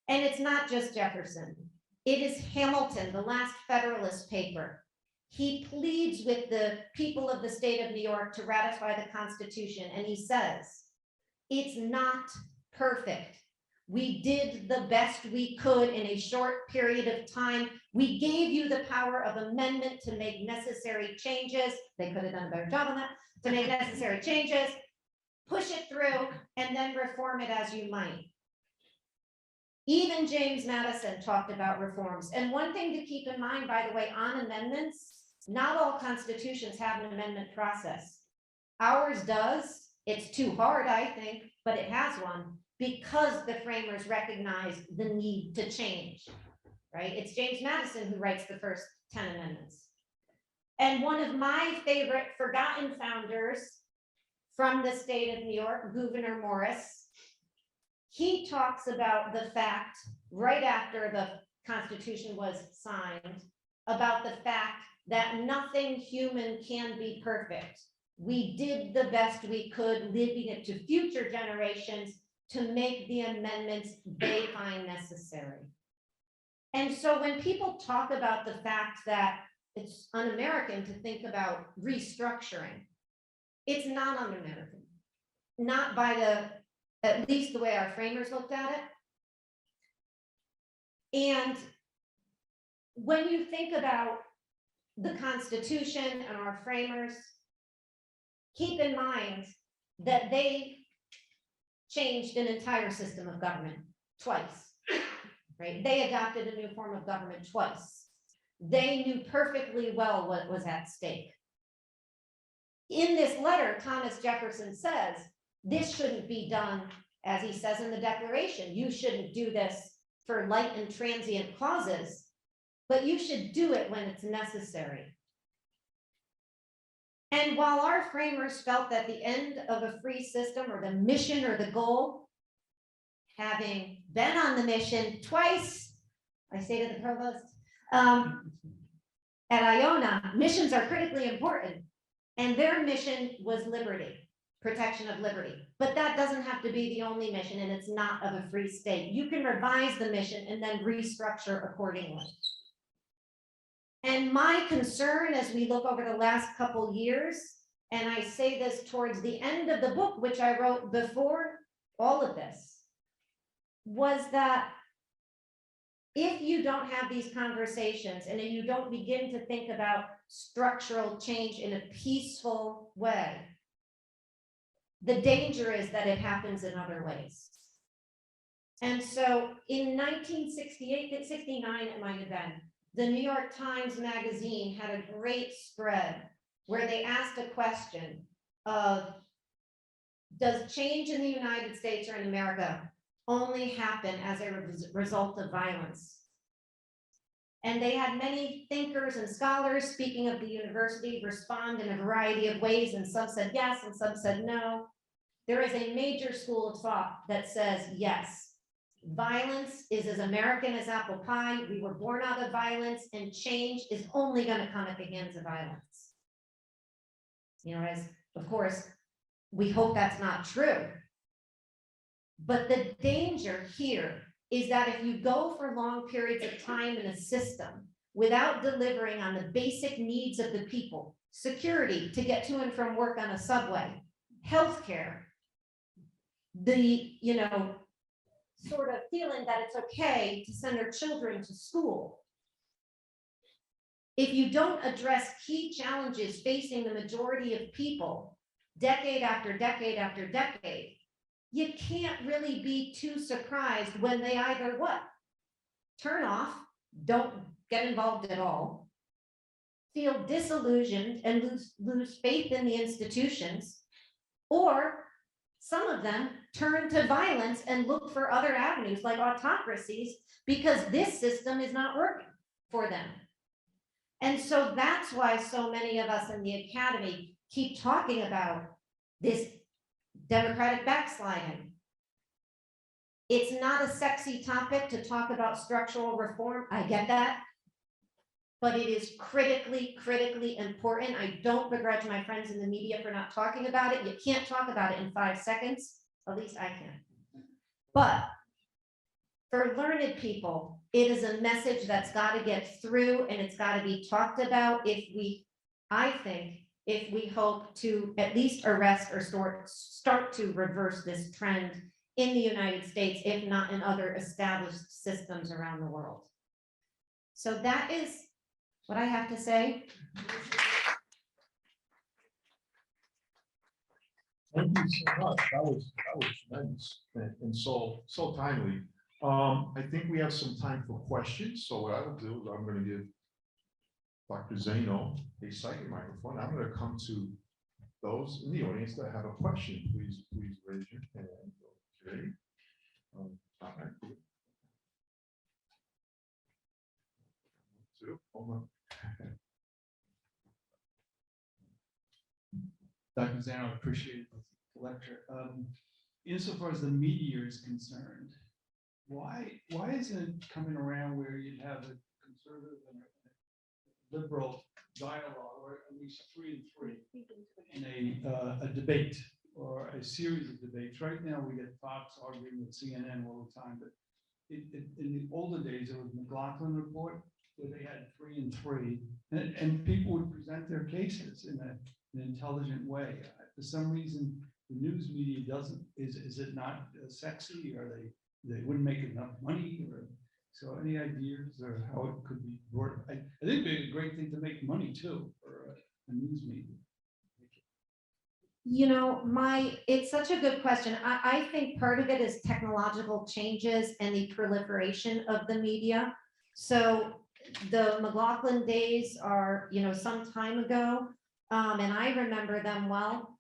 And it's not just Jefferson. It is Hamilton, the last Federalist paper. He pleads with the people of the state of New York to ratify the Constitution. And he says, it's not perfect. We did the best we could in a short period of time. We gave you the power of amendment to make necessary changes. They could have done a better job on that, to make necessary changes, push it through, and then reform it as you might. Even James Madison talked about reforms. And one thing to keep in mind, by the way, on amendments, not all constitutions have an amendment process. Ours does. It's too hard, I think, but it has one because the framers recognized the need to change, right? It's James Madison who writes the first 10 amendments. And one of my favorite forgotten founders from the state of New York, Gouverneur Morris, he talks about the fact, right after the Constitution was signed, about the fact that nothing human can be perfect. We did the best we could, leaving it to future generations to make the amendments they find necessary. And so when people talk about the fact that it's un-American to think about restructuring, it's not un-American, not by at least the way our framers looked at it. And when you think about the Constitution and our framers, keep in mind that they changed an entire system of government twice, right? They adopted a new form of government twice. They knew perfectly well what was at stake. In this letter, Thomas Jefferson says, this shouldn't be done, as he says in the Declaration, you shouldn't do this for light and transient causes, but you should do it when it's necessary. And while our framers felt that the end of a free system or the mission or the goal, having been on the mission twice, I say to the provost, at Iona, missions are critically important. And their mission was liberty, protection of liberty. But that doesn't have to be the only mission, and it's not of a free state. You can revise the mission and then restructure accordingly. And my concern as we look over the last couple years, and I say this towards the end of the book, which I wrote before all of this, was that if you don't have these conversations and you don't begin to think about structural change in a peaceful way, the danger is that it happens in other ways. And so in 1968, 69 it might have been, the New York Times Magazine had a great spread where they asked a question of, does change in the United States or in America only happen as a result of violence? And they had many thinkers and scholars, speaking of the university, respond in a variety of ways, and some said yes, and some said no. There is a major school of thought that says yes. Violence is as American as apple pie. We were born out of violence, and change is only going to come at the hands of violence. You know, as of course, we hope that's not true. But the danger here is that if you go for long periods of time in a system without delivering on the basic needs of the people, security to get to and from work on a subway, healthcare, the, you know, sort of feeling that it's okay to send their children to school. If you don't address key challenges facing the majority of people, decade after decade after decade, you can't really be too surprised when they either what? Turn off, don't get involved at all, feel disillusioned and lose faith in the institutions, or some of them turn to violence and look for other avenues like autocracies because this system is not working for them. And so that's why so many of us in the academy keep talking about this democratic backsliding. It's not a sexy topic to talk about structural reform. I get that. But it is critically, critically important. I don't begrudge my friends in the media for not talking about it. You can't talk about it in 5 seconds. At least I can. But for learned people, it is a message that's got to get through, and it's got to be talked about if we, I think, if we hope to at least arrest or start to reverse this trend in the United States, if not in other established systems around the world. So that is what I have to say. Thank you so much. That was tremendous and so timely. I think we have some time for questions, so what I will do is I'm gonna give Dr. Zeno a second microphone. I'm gonna come to those in the audience that have a question. Please raise your hand. Okay. All right. Hold on. Dr. Zano, I appreciate the lecture. Insofar as the media is concerned, why isn't it coming around where you'd have a conservative and a liberal dialogue, or at least 3 and 3, in a debate or a series of debates? Right now, we get Fox arguing with CNN all the time, but in the older days, there was McLaughlin Report, where they had 3 and 3, and people would present their cases in an intelligent way. For some reason, the news media doesn't, is it not sexy, or they wouldn't make enough money, or so any ideas or how it could be brought? I think it'd be a great thing to make money too for a news media. You know, it's such a good question. I think part of it is technological changes and the proliferation of the media. So the McLaughlin days are, some time ago, and I remember them well.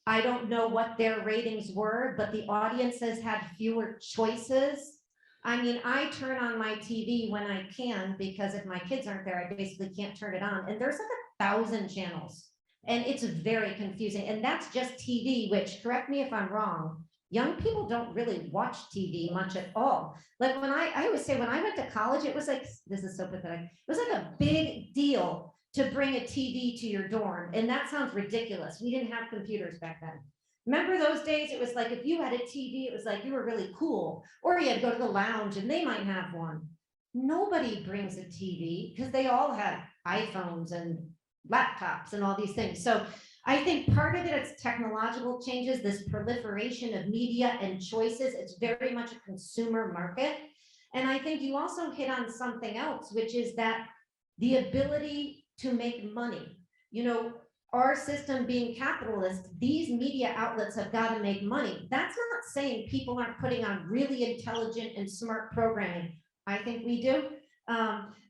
I don't know what their ratings were, but the audiences had fewer choices. I mean, I turn on my TV when I can, because if my kids aren't there, I basically can't turn it on. And there's like 1,000 channels. And it's very confusing. And that's just TV, which, correct me if I'm wrong, young people don't really watch TV much at all. Like when I always say, when I went to college, it was like, this is so pathetic. It was like a big deal to bring a TV to your dorm. And that sounds ridiculous. We didn't have computers back then. Remember those days? It was like, if you had a TV, it was like you were really cool, or you had to go to the lounge and they might have one. Nobody brings a TV because they all have iPhones and laptops and all these things. So I think part of it is technological changes, this proliferation of media and choices. It's very much a consumer market. And I think you also hit on something else, which is that the ability to make money. Our system being capitalist, these media outlets have got to make money. That's not saying people aren't putting on really intelligent and smart programming. I think we do.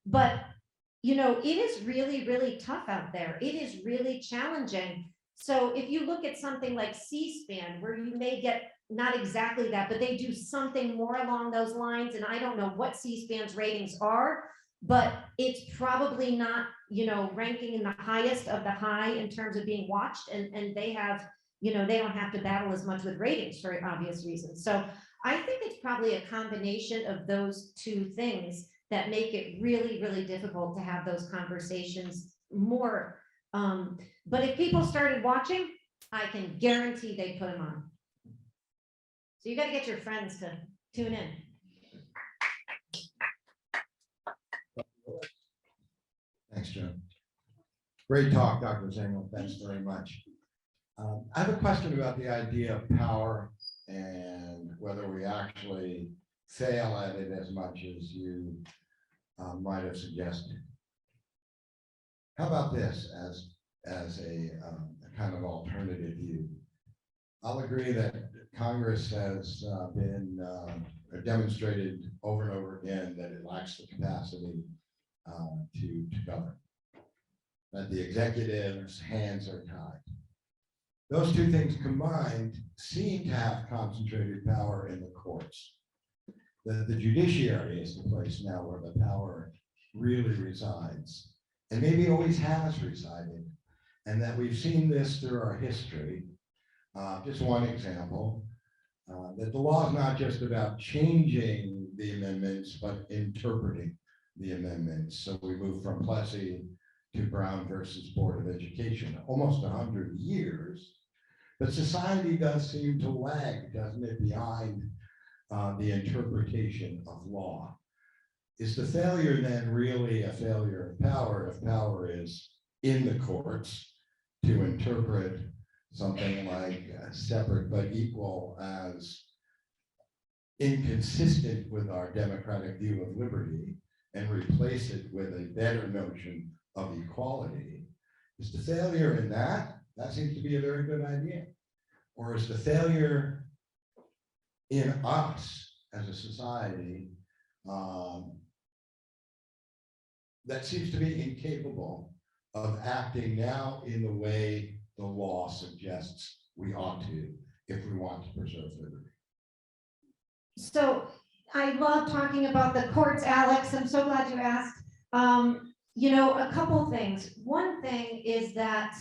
But it is really, really tough out there. It is really challenging. So if you look at something like C-SPAN, where you may get not exactly that, but they do something more along those lines. And I don't know what C-SPAN's ratings are, but it's probably not, ranking in the highest of the high in terms of being watched. And they have, they don't have to battle as much with ratings for obvious reasons. So I think it's probably a combination of those two things that make it really, really difficult to have those conversations more. But if people started watching, I can guarantee they put them on. So you got to get your friends to tune in. Thanks, Joe. Great talk, Dr. Zengel. Thanks very much. I have a question about the idea of power and whether we actually fail at it as much as you might have suggested. How about this as a kind of alternative view? I'll agree that Congress has been demonstrated over and over again that it lacks the capacity to govern, that the executive's hands are tied. Those two things combined seem to have concentrated power in the courts. The judiciary is the place now where the power really resides, and maybe always has resided, and that we've seen this through our history. Just one example, that the law is not just about changing the amendments, but interpreting the amendments. So we move from Plessy to Brown versus Board of Education, almost 100 years, but society does seem to lag, doesn't it, behind the interpretation of law. Is the failure then really a failure of power if power is in the courts to interpret something like separate but equal as inconsistent with our democratic view of liberty and replace it with a better notion of equality? Is the failure in that? That seems to be a very good idea. Or is the failure in us as a society that seems to be incapable of acting now in the way the law suggests we ought to if we want to preserve liberty. So I love talking about the courts, Alex. I'm so glad you asked. You know, a couple things. One thing is that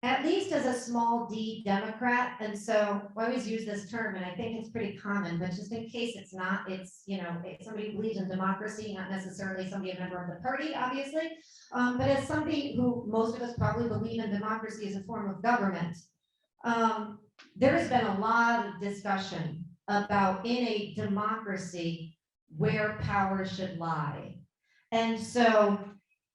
at least as a small d Democrat, and so I always use this term, and I think it's pretty common, but just in case it's not, it's, you know, it's somebody who believes in democracy, not necessarily somebody a member of the party, obviously. But as somebody who, most of us probably believe in democracy as a form of government, there has been a lot of discussion about in a democracy where power should lie. And so,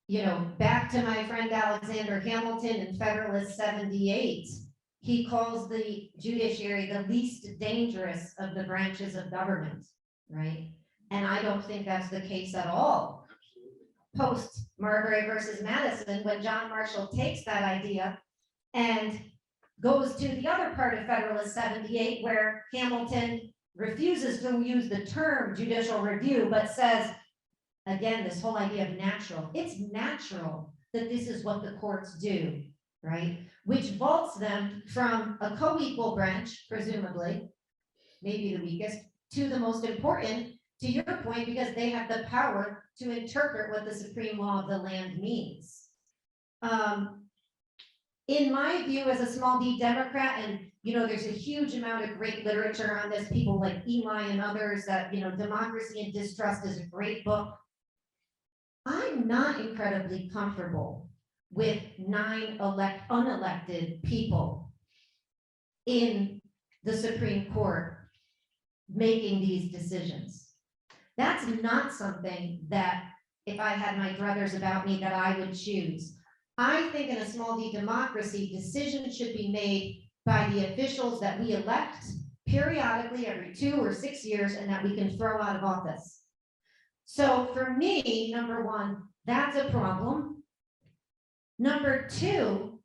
you know, back to my friend Alexander Hamilton in Federalist 78, he calls the judiciary the least dangerous of the branches of government, right? And I don't think that's the case at all. Post Marbury versus Madison, when John Marshall takes that idea and goes to the other part of Federalist 78, where Hamilton refuses to use the term judicial review, but says, again, this whole idea of natural. It's natural that this is what the courts do, right? Which vaults them from a co-equal branch, presumably, maybe the weakest, to the most important, to your point, because they have the power to interpret what the supreme law of the land means. In my view, as a small d Democrat, and you know, there's a huge amount of great literature on this, people like Eli and others, that, you know, Democracy and Distrust is a great book. I'm not incredibly comfortable with 9 unelected people in the Supreme Court making these decisions. That's not something that, if I had my druthers about me, that I would choose. I think in a small d democracy, decisions should be made by the officials that we elect periodically every 2 or 6 years and that we can throw out of office. So for me, number one, that's a problem. Number two,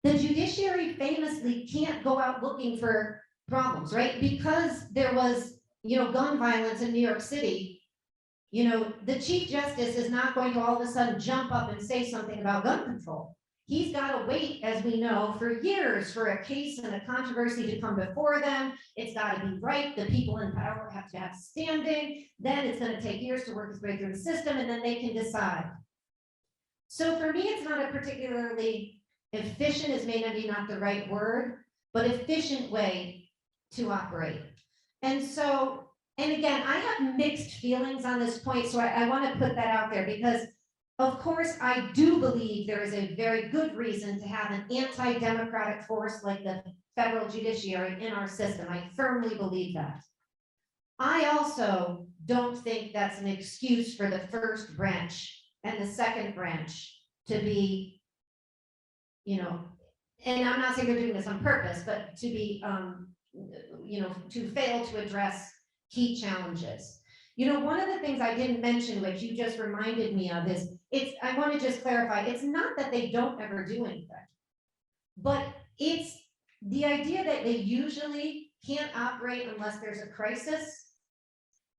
the judiciary famously can't go out looking for problems, right? Because there was, you know, gun violence in New York City, you know, the Chief Justice is not going to all of a sudden jump up and say something about gun control. He's got to wait, as we know, for years for a case and a controversy to come before them. It's got to be right. The people in power have to have standing. Then it's going to take years to work its way through the system, and then they can decide. So for me, it's not a particularly efficient, is maybe not the right word, but efficient way to operate. And so, and again, I have mixed feelings on this point, so I want to put that out there, because of course, I do believe there is a very good reason to have an anti-democratic force like the federal judiciary in our system. I firmly believe that. I also don't think that's an excuse for the first branch and the second branch to be, you know, and I'm not saying they're doing this on purpose, but to be, you know, to fail to address key challenges. You know, one of the things I didn't mention, which you just reminded me of, is I want to just clarify, it's not that they don't ever do anything, but it's the idea that they usually can't operate unless there's a crisis.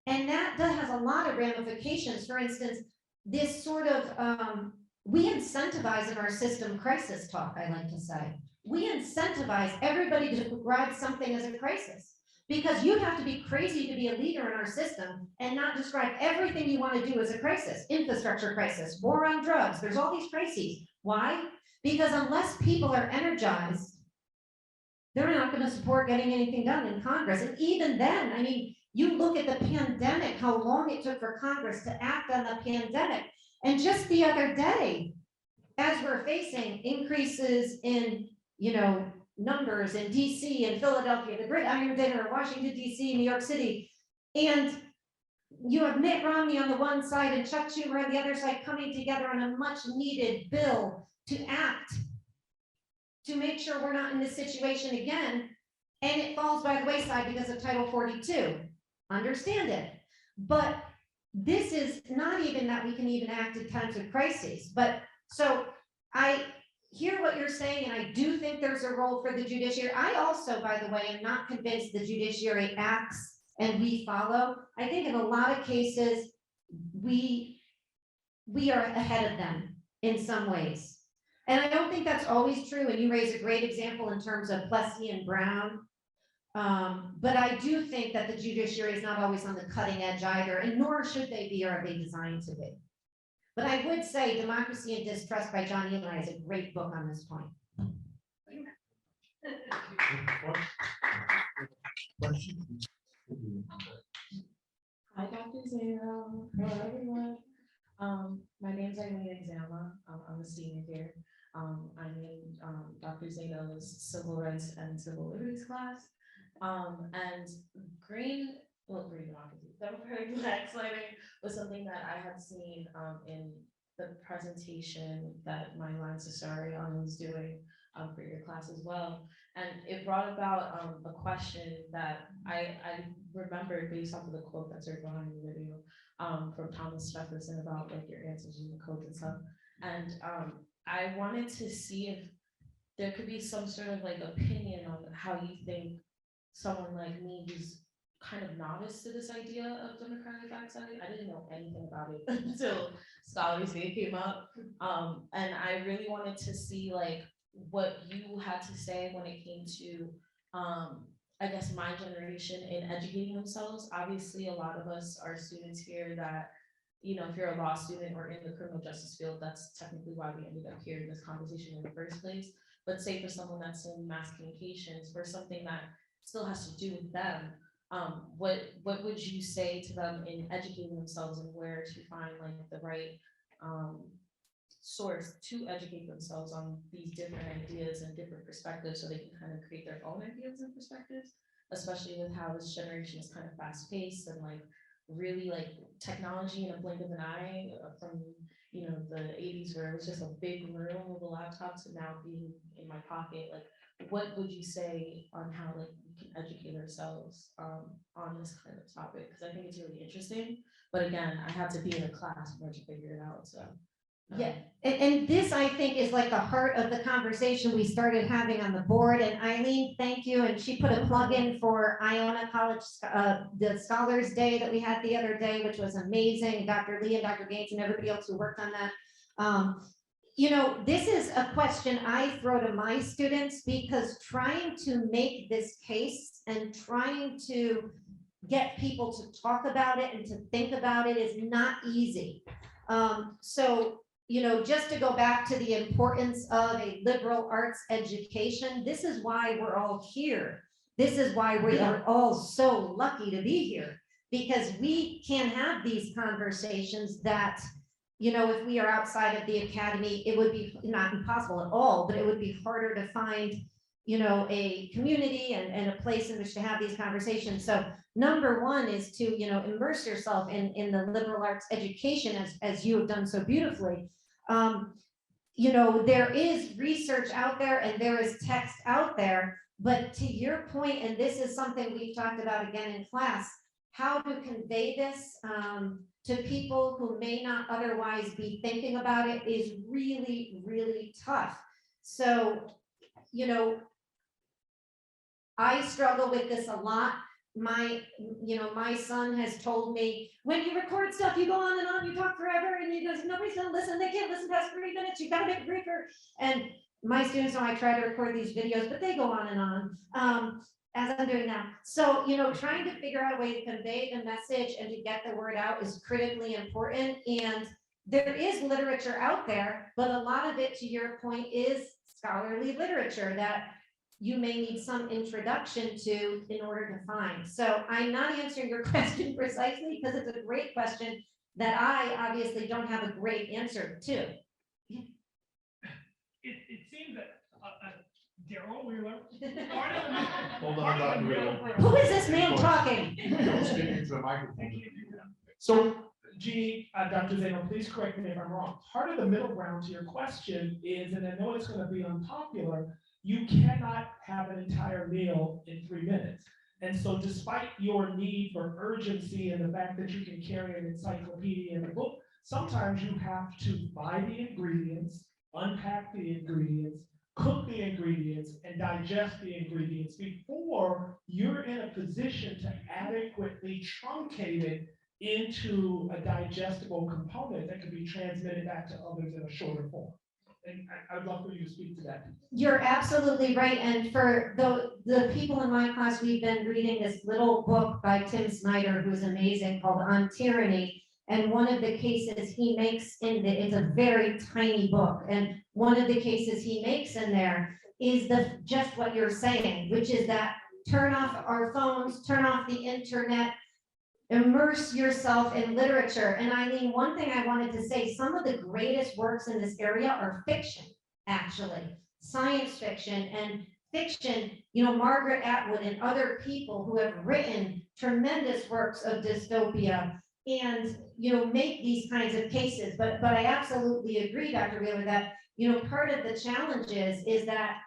And that has a lot of ramifications. For instance, this sort of, we incentivize in our system crisis talk, I like to say. We incentivize everybody to describe something as a crisis. Because you have to be crazy to be a leader in our system and not describe everything you want to do as a crisis. Infrastructure crisis, war on drugs, there's all these crises. Why? Because unless people are energized, they're not going to support getting anything done in Congress. And even then, I mean, you look at the pandemic, how long it took for Congress to act on the pandemic. And just the other day, as we're facing increases in, you know, numbers in DC and Philadelphia, the Great Iron Dinner, Washington, DC, New York City. And you have Mitt Romney on the one side and Chuck Schumer on the other side coming together on a much needed bill to act, to make sure we're not in this situation again. And it falls by the wayside because of Title 42. Understand it. But this is not even that we can even act in times of crises. But so hear what you're saying, and I do think there's a role for the judiciary. I also, by the way, am not convinced the judiciary acts and we follow. I think in a lot of cases, we are ahead of them in some ways. And I don't think that's always true, and you raise a great example in terms of Plessy and Brown. But I do think that the judiciary is not always on the cutting edge either, and nor should they be, or are they designed to be. But I would say Democracy and Distrust by John Eli is a great book on this point. Hi, Dr. Zeno. Hello, everyone. My name's Eileen Exama. I'm a senior here. I'm in Dr. Zeno's Civil Rights and Civil Liberties class. And green democracy, democratic legislating was something that I had seen in the presentation that my line Cesarion was doing for your class as well. And it brought about a question that I remembered based off of the quote that's right behind the video from Thomas Jefferson about like your answers in the code and stuff. And I wanted to see if there could be some sort of like opinion on how you think someone like me who's kind of novice to this idea of democratic fact-checking. I didn't know anything about it until Scholars Day came up. And I really wanted to see like what you had to say when it came to, I guess, my generation in educating themselves. Obviously, a lot of us are students here that, you know, if you're a law student or in the criminal justice field, that's technically why we ended up here in this conversation in the first place. But say for someone that's in mass communications, for something that still has to do with them, what would you say to them in educating themselves and where to find like the right source to educate themselves on these different ideas and different perspectives so they can kind of create their own ideas and perspectives, especially with how this generation is kind of fast paced and like really like technology in a blink of an eye from, you know, the 80s where it was just a big room with a laptop to now being in my pocket. Like, what would you say on how like we can educate ourselves on this kind of topic? Because I think it's really interesting. But again, I had to be in a class in order to figure it out. So Yeah, and this, I think, is like the heart of the conversation we started having on the board. And Eileen, thank you. And she put a plug in for Iona College, the Scholars Day that we had the other day, which was amazing. Dr. Lee and Dr. Gates and everybody else who worked on that. You know, this is a question I throw to my students because trying to make this case and trying to get people to talk about it and to think about it is not easy. So, you know, just to go back to the importance of a liberal arts education, this is why we're all here. This is why we are all so lucky to be here, because we can have these conversations that, you know, if we are outside of the academy, it would be not impossible at all, but it would be harder to find, you know, a community and a place in which to have these conversations. So number one is to, you know, immerse yourself in the liberal arts education as you have done so beautifully. You know, there is research out there and there is text out there, but to your point, and this is something we've talked about again in class, how to convey this to people who may not otherwise be thinking about it is really, really tough. So, you know, I struggle with this a lot. My son has told me, when you record stuff, you go on and on, you talk forever, and you goes, nobody's gonna listen, they can't listen past 3 minutes, you gotta make it briefer. And my students know I try to record these videos, but they go on and on, as I'm doing now. So, you know, trying to figure out a way to convey the message and to get the word out is critically important. And there is literature out there, but a lot of it, to your point, is scholarly literature that you may need some introduction to in order to find. So I'm not answering your question precisely because it's a great question that I obviously don't have a great answer to. It seems that Daryl Wheeler. Hold on, Dr. Wheeler. Who is this man talking? Speaking to the microphone. So, Jeannie, Dr. Zeno, please correct me if I'm wrong. Part of the middle ground to your question is, and I know it's going to be unpopular, you cannot have an entire meal in 3 minutes. And so despite your need for urgency and the fact that you can carry an encyclopedia and a book, sometimes you have to buy the ingredients, unpack the ingredients, cook the ingredients, and digest the ingredients before you're in a position to adequately truncate it into a digestible component that can be transmitted back to others in a shorter form. And I'd love for you to speak to that. You're absolutely right, and for the people in my class, we've been reading this little book by Tim Snyder, who's amazing, called On Tyranny. And one of the cases he makes it's a very tiny book, and one of the cases he makes in there is just what you're saying, which is that turn off our phones, turn off the internet, immerse yourself in literature. And Eileen, one thing I wanted to say, some of the greatest works in this area are fiction, actually, science fiction and fiction. You know, Margaret Atwood and other people who have written tremendous works of dystopia and, you know, make these kinds of cases. But I absolutely agree, Dr. Wheeler, that, you know, part of the challenge is that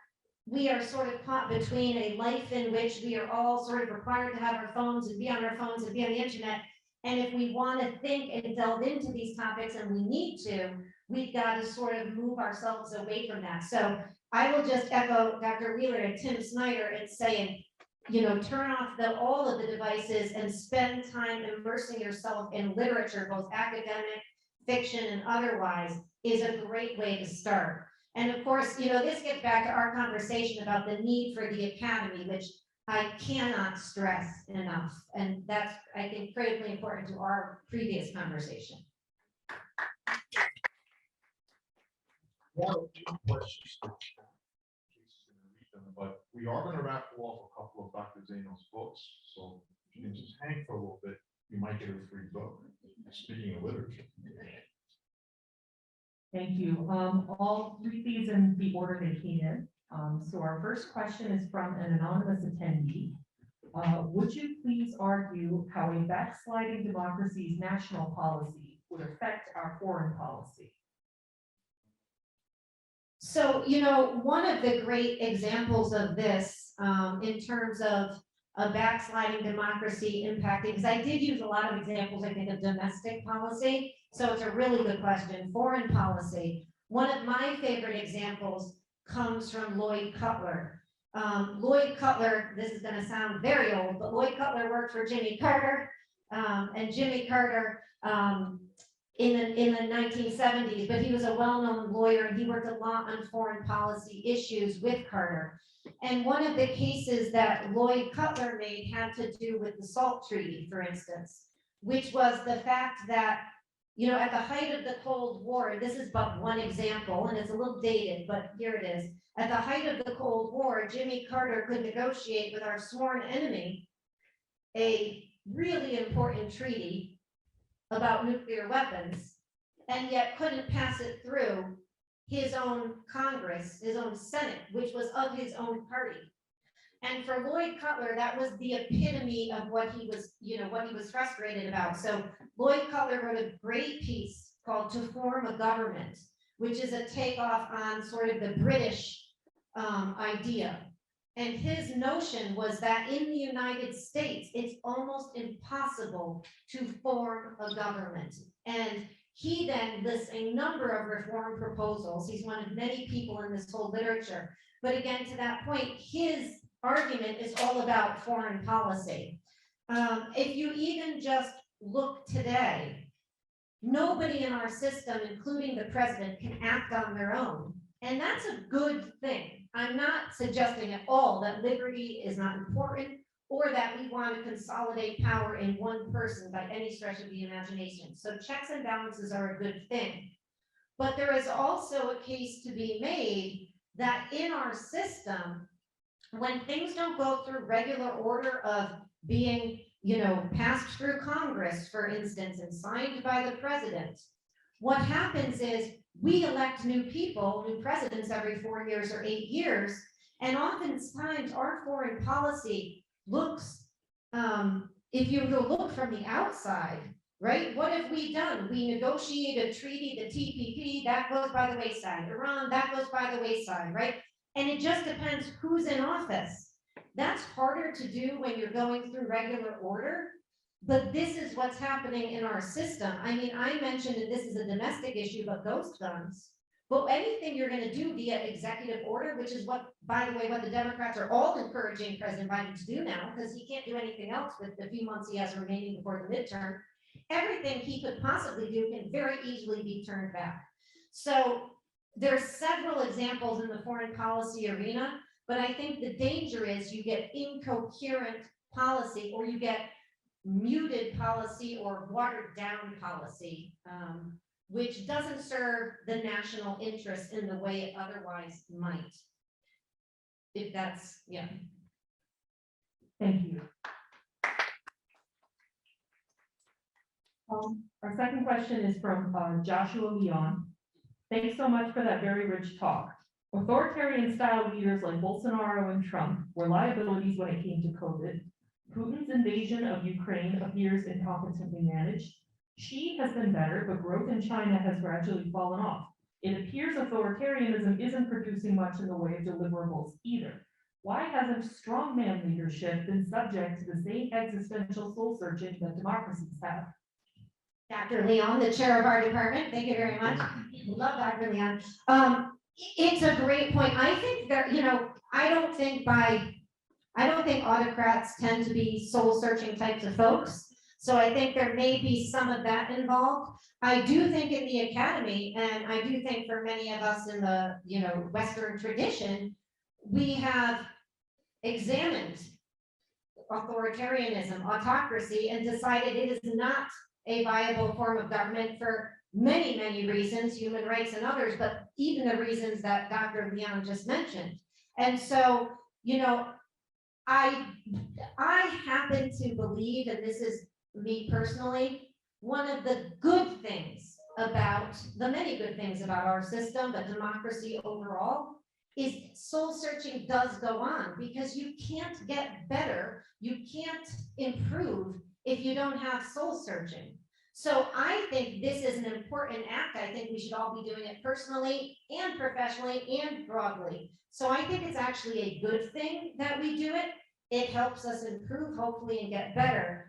we are sort of caught between a life in which we are all sort of required to have our phones and be on our phones and be on the internet. And if we want to think and delve into these topics, and we need to, we've got to sort of move ourselves away from that. So I will just echo Dr. Wheeler and Tim Snyder in saying, you know, turn off all of the devices and spend time immersing yourself in literature, both academic, fiction, and otherwise, is a great way to start. And of course, you know, this gets back to our conversation about the need for the academy, which I cannot stress enough. And that's, I think, critically important to our previous conversation. One or two questions. But we are going to raffle off a couple of Dr. Zeno's books. So if you can just hang for a little bit, you might get a free book. Speaking of literature. Thank you. All three these in the order they came in. So our first question is from an anonymous attendee. Would you please argue how a backsliding democracy's national policy would affect our foreign policy? So, you know, one of the great examples of this in terms of a backsliding democracy impacting, because I did use a lot of examples, I think, of domestic policy. So it's a really good question. Foreign policy. One of my favorite examples comes from Lloyd Cutler. Lloyd Cutler, this is going to sound very old, but Lloyd Cutler worked for Jimmy Carter, and Jimmy Carter in the 1970s, but he was a well-known lawyer and he worked a lot on foreign policy issues with Carter. And one of the cases that Lloyd Cutler made had to do with the SALT Treaty, for instance, which was the fact that, you know, at the height of the Cold War, this is but one example, and it's a little dated, but here it is. At the height of the Cold War, Jimmy Carter could negotiate with our sworn enemy a really important treaty about nuclear weapons, and yet couldn't pass it through his own Congress, his own Senate, which was of his own party. And for Lloyd Cutler, that was the epitome of what he was, you know, what he was frustrated about. So Lloyd Cutler wrote a great piece called To Form a Government, which is a takeoff on sort of the British idea. And his notion was that in the United States, it's almost impossible to form a government. And he then lists a number of reform proposals. He's one of many people in this whole literature. But again, to that point, his argument is all about foreign policy. If you even just look today, nobody in our system, including the president, can act on their own. And that's a good thing. I'm not suggesting at all that liberty is not important or that we want to consolidate power in one person by any stretch of the imagination. So checks and balances are a good thing. But there is also a case to be made that in our system, when things don't go through regular order of being, you know, passed through Congress, for instance, and signed by the president, what happens is we elect new people, new presidents every 4 years or 8 years, and oftentimes our foreign policy looks, if you go look from the outside, right? What have we done? We negotiate a treaty, the TPP, that goes by the wayside. Iran, that goes by the wayside, right? And it just depends who's in office. That's harder to do when you're going through regular order, but this is what's happening in our system. I mean, I mentioned, and this is a domestic issue, but ghost guns. But anything you're gonna do via executive order, which is what, by the way, what the Democrats are all encouraging President Biden to do now, because he can't do anything else with the few months he has remaining before the midterm. Everything he could possibly do can very easily be turned back. So there's several examples in the foreign policy arena, but I think the danger is you get incoherent policy, or you get muted policy or watered down policy, which doesn't serve the national interest in the way it otherwise might. If that's, yeah. Thank you. Our second question is from Joshua Leon. Thanks so much for that very rich talk. Authoritarian style leaders like Bolsonaro and Trump were liabilities when it came to COVID. Putin's invasion of Ukraine appears incompetently managed. Xi has been better, but growth in China has gradually fallen off. It appears authoritarianism isn't producing much in the way of deliverables either. Why hasn't strongman leadership been subject to the same existential soul searching that democracies have? Dr. Leon, the chair of our department, thank you very much. Love Dr. Leon. It's a great point. I think that, I don't think autocrats tend to be soul searching types of folks. So I think there may be some of that involved. I do think in the academy, and I do think for many of us in the, Western tradition, we have examined authoritarianism, autocracy, and decided it is not a viable form of government for many, many reasons, human rights and others, but even the reasons that Dr. Leon just mentioned. And so, I happen to believe, and this is me personally, one of the good things about, the many good things about our system, but democracy overall, is soul searching does go on, because you can't get better, you can't improve if you don't have soul searching. So I think this is an important act. I think we should all be doing it personally and professionally and broadly. So I think it's actually a good thing that we do it. It helps us improve, hopefully, and get better.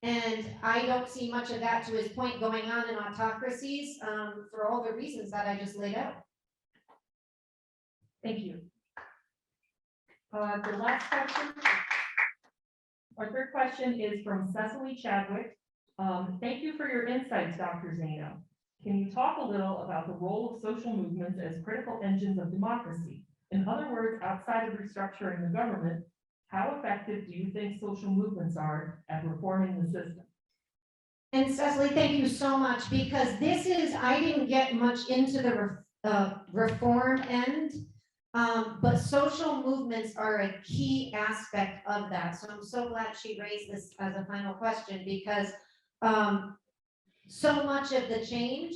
And I don't see much of that, to his point, going on in autocracies for all the reasons that I just laid out. Thank you. The last question. Our third question is from Cecily Chadwick. Thank you for your insights, Dr. Zaino. Can you talk a little about the role of social movements as critical engines of democracy? In other words, outside of restructuring the government, how effective do you think social movements are at reforming the system? And Cecily, thank you so much, because I didn't get much into the reform end, but social movements are a key aspect of that. So I'm so glad she raised this as a final question, because so much of the change,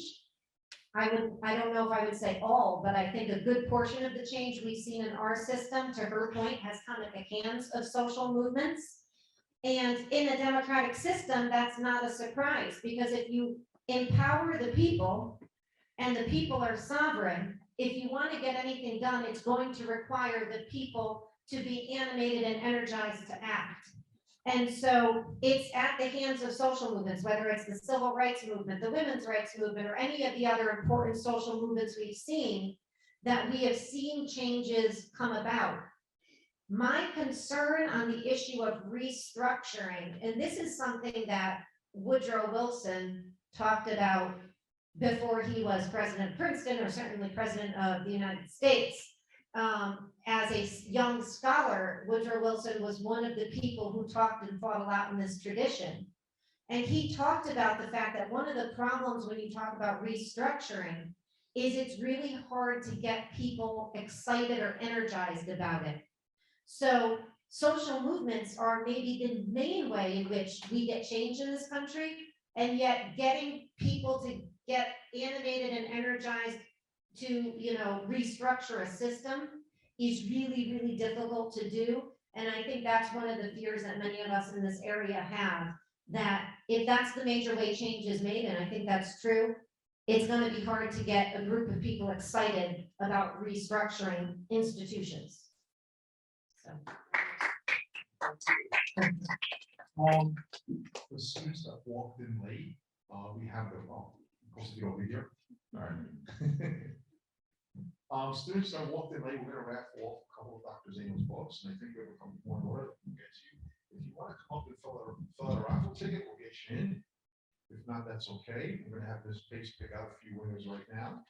I don't know if I would say all, but I think a good portion of the change we've seen in our system, to her point, has come at the hands of social movements. And in a democratic system, that's not a surprise, because if you empower the people and the people are sovereign, if you want to get anything done, it's going to require the people to be animated and energized to act. And so it's at the hands of social movements, whether it's the civil rights movement, the women's rights movement, or any of the other important social movements we've seen, that we have seen changes come about. My concern on the issue of restructuring, and this is something that Woodrow Wilson talked about before he was president of Princeton, or certainly president of the United States. As a young scholar, Woodrow Wilson was one of the people who talked and fought a lot in this tradition. And he talked about the fact that one of the problems when you talk about restructuring is it's really hard to get people excited or energized about it. So social movements are maybe the main way in which we get change in this country, and yet getting people to get animated and energized to, restructure a system is really, really difficult to do. And I think that's one of the fears that many of us in this area have, that if that's the major way change is made, and I think that's true, it's going to be hard to get a group of people excited about restructuring institutions. So. The students that walked in late, we have them, of course, over here. All right. Students that walked in late, we're gonna raffle off a couple of Dr. Zeno's books, and I think we have a couple more in order. We'll get you. If you want to come up and fill out a raffle ticket, we'll get you in. If not, that's okay. We're gonna have this Pace pick out a few winners right now.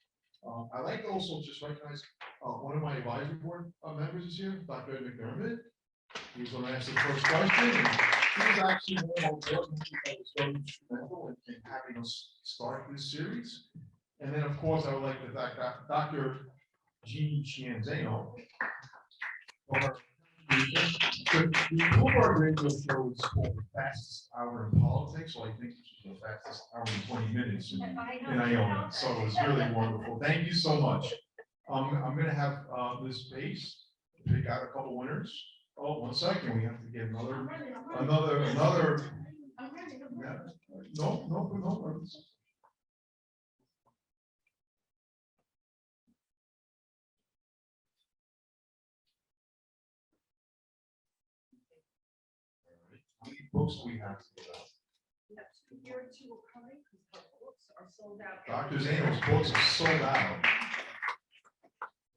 I like to also just recognize, one of my advisory board members is here, Dr. Ed McDermott. He was gonna ask the first question, and he was actually one of our board members that was very instrumental in having us start this series. And then, of course, I would like to thank Dr. Jeannie Chianzano. The Bloomberg radio show is called the fastest hour in politics, so I think this is the fastest hour in 20 minutes in Iona. So it was really wonderful. Thank you so much. I'm gonna have this Pace pick out a couple winners. Oh, 1 second, we have to get another. Yeah. No worries. How many books do we have to give out? Here at 2 o'clock, because our books are sold out. Dr. Zeno's books are sold out.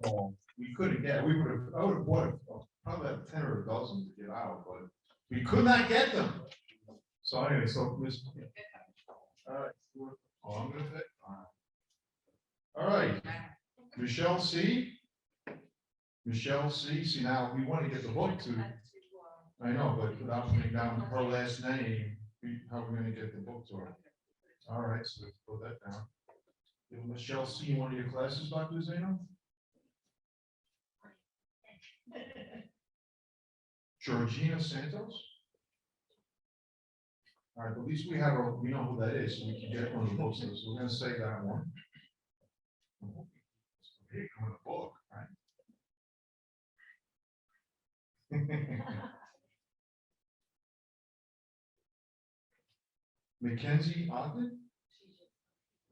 Well, we couldn't get, I would have bought probably 10 or a dozen to get out, but we could not get them. So anyway, so Miss. All right. Oh, I'm gonna pick. All right. Michelle C. See, now we want to get the book to, I know, but without putting down her last name, how are we gonna get the book to her? All right, so let's put that down. Is Michelle C in one of your classes, Dr. Zeno? Georgina Santos? All right, at least we know who that is, so we can get one of the books, so we're gonna say that one. Here come the book, right? Mackenzie Ogden?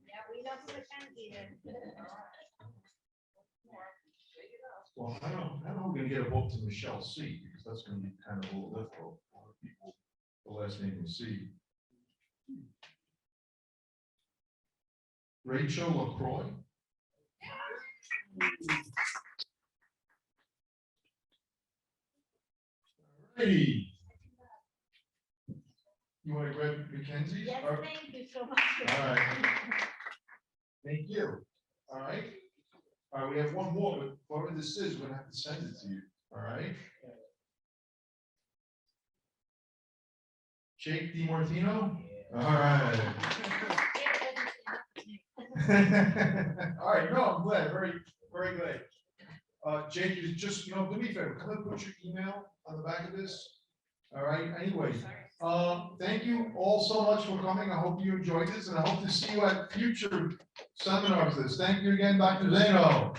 Yeah, we know who Mackenzie is. Well, I don't know if we're gonna get a book to Michelle C, because that's gonna be kind of a little difficult for people, the last name is C. Rachel LaCroix? Hey. You want to grab Mackenzie's? Yes, Or- thank you so much. All right. Thank you. All right. All right, we have one more, but whatever this is, we're gonna have to send it to you. All right. Jake DiMartino? All right. All right, no, I'm glad, very glad. Jake, you just, do me a favor, come and put your email on the back of this. All right, anyway, thank you all so much for coming. I hope you enjoyed this, and I hope to see you at future seminars. Thank you again, Dr. Zeno.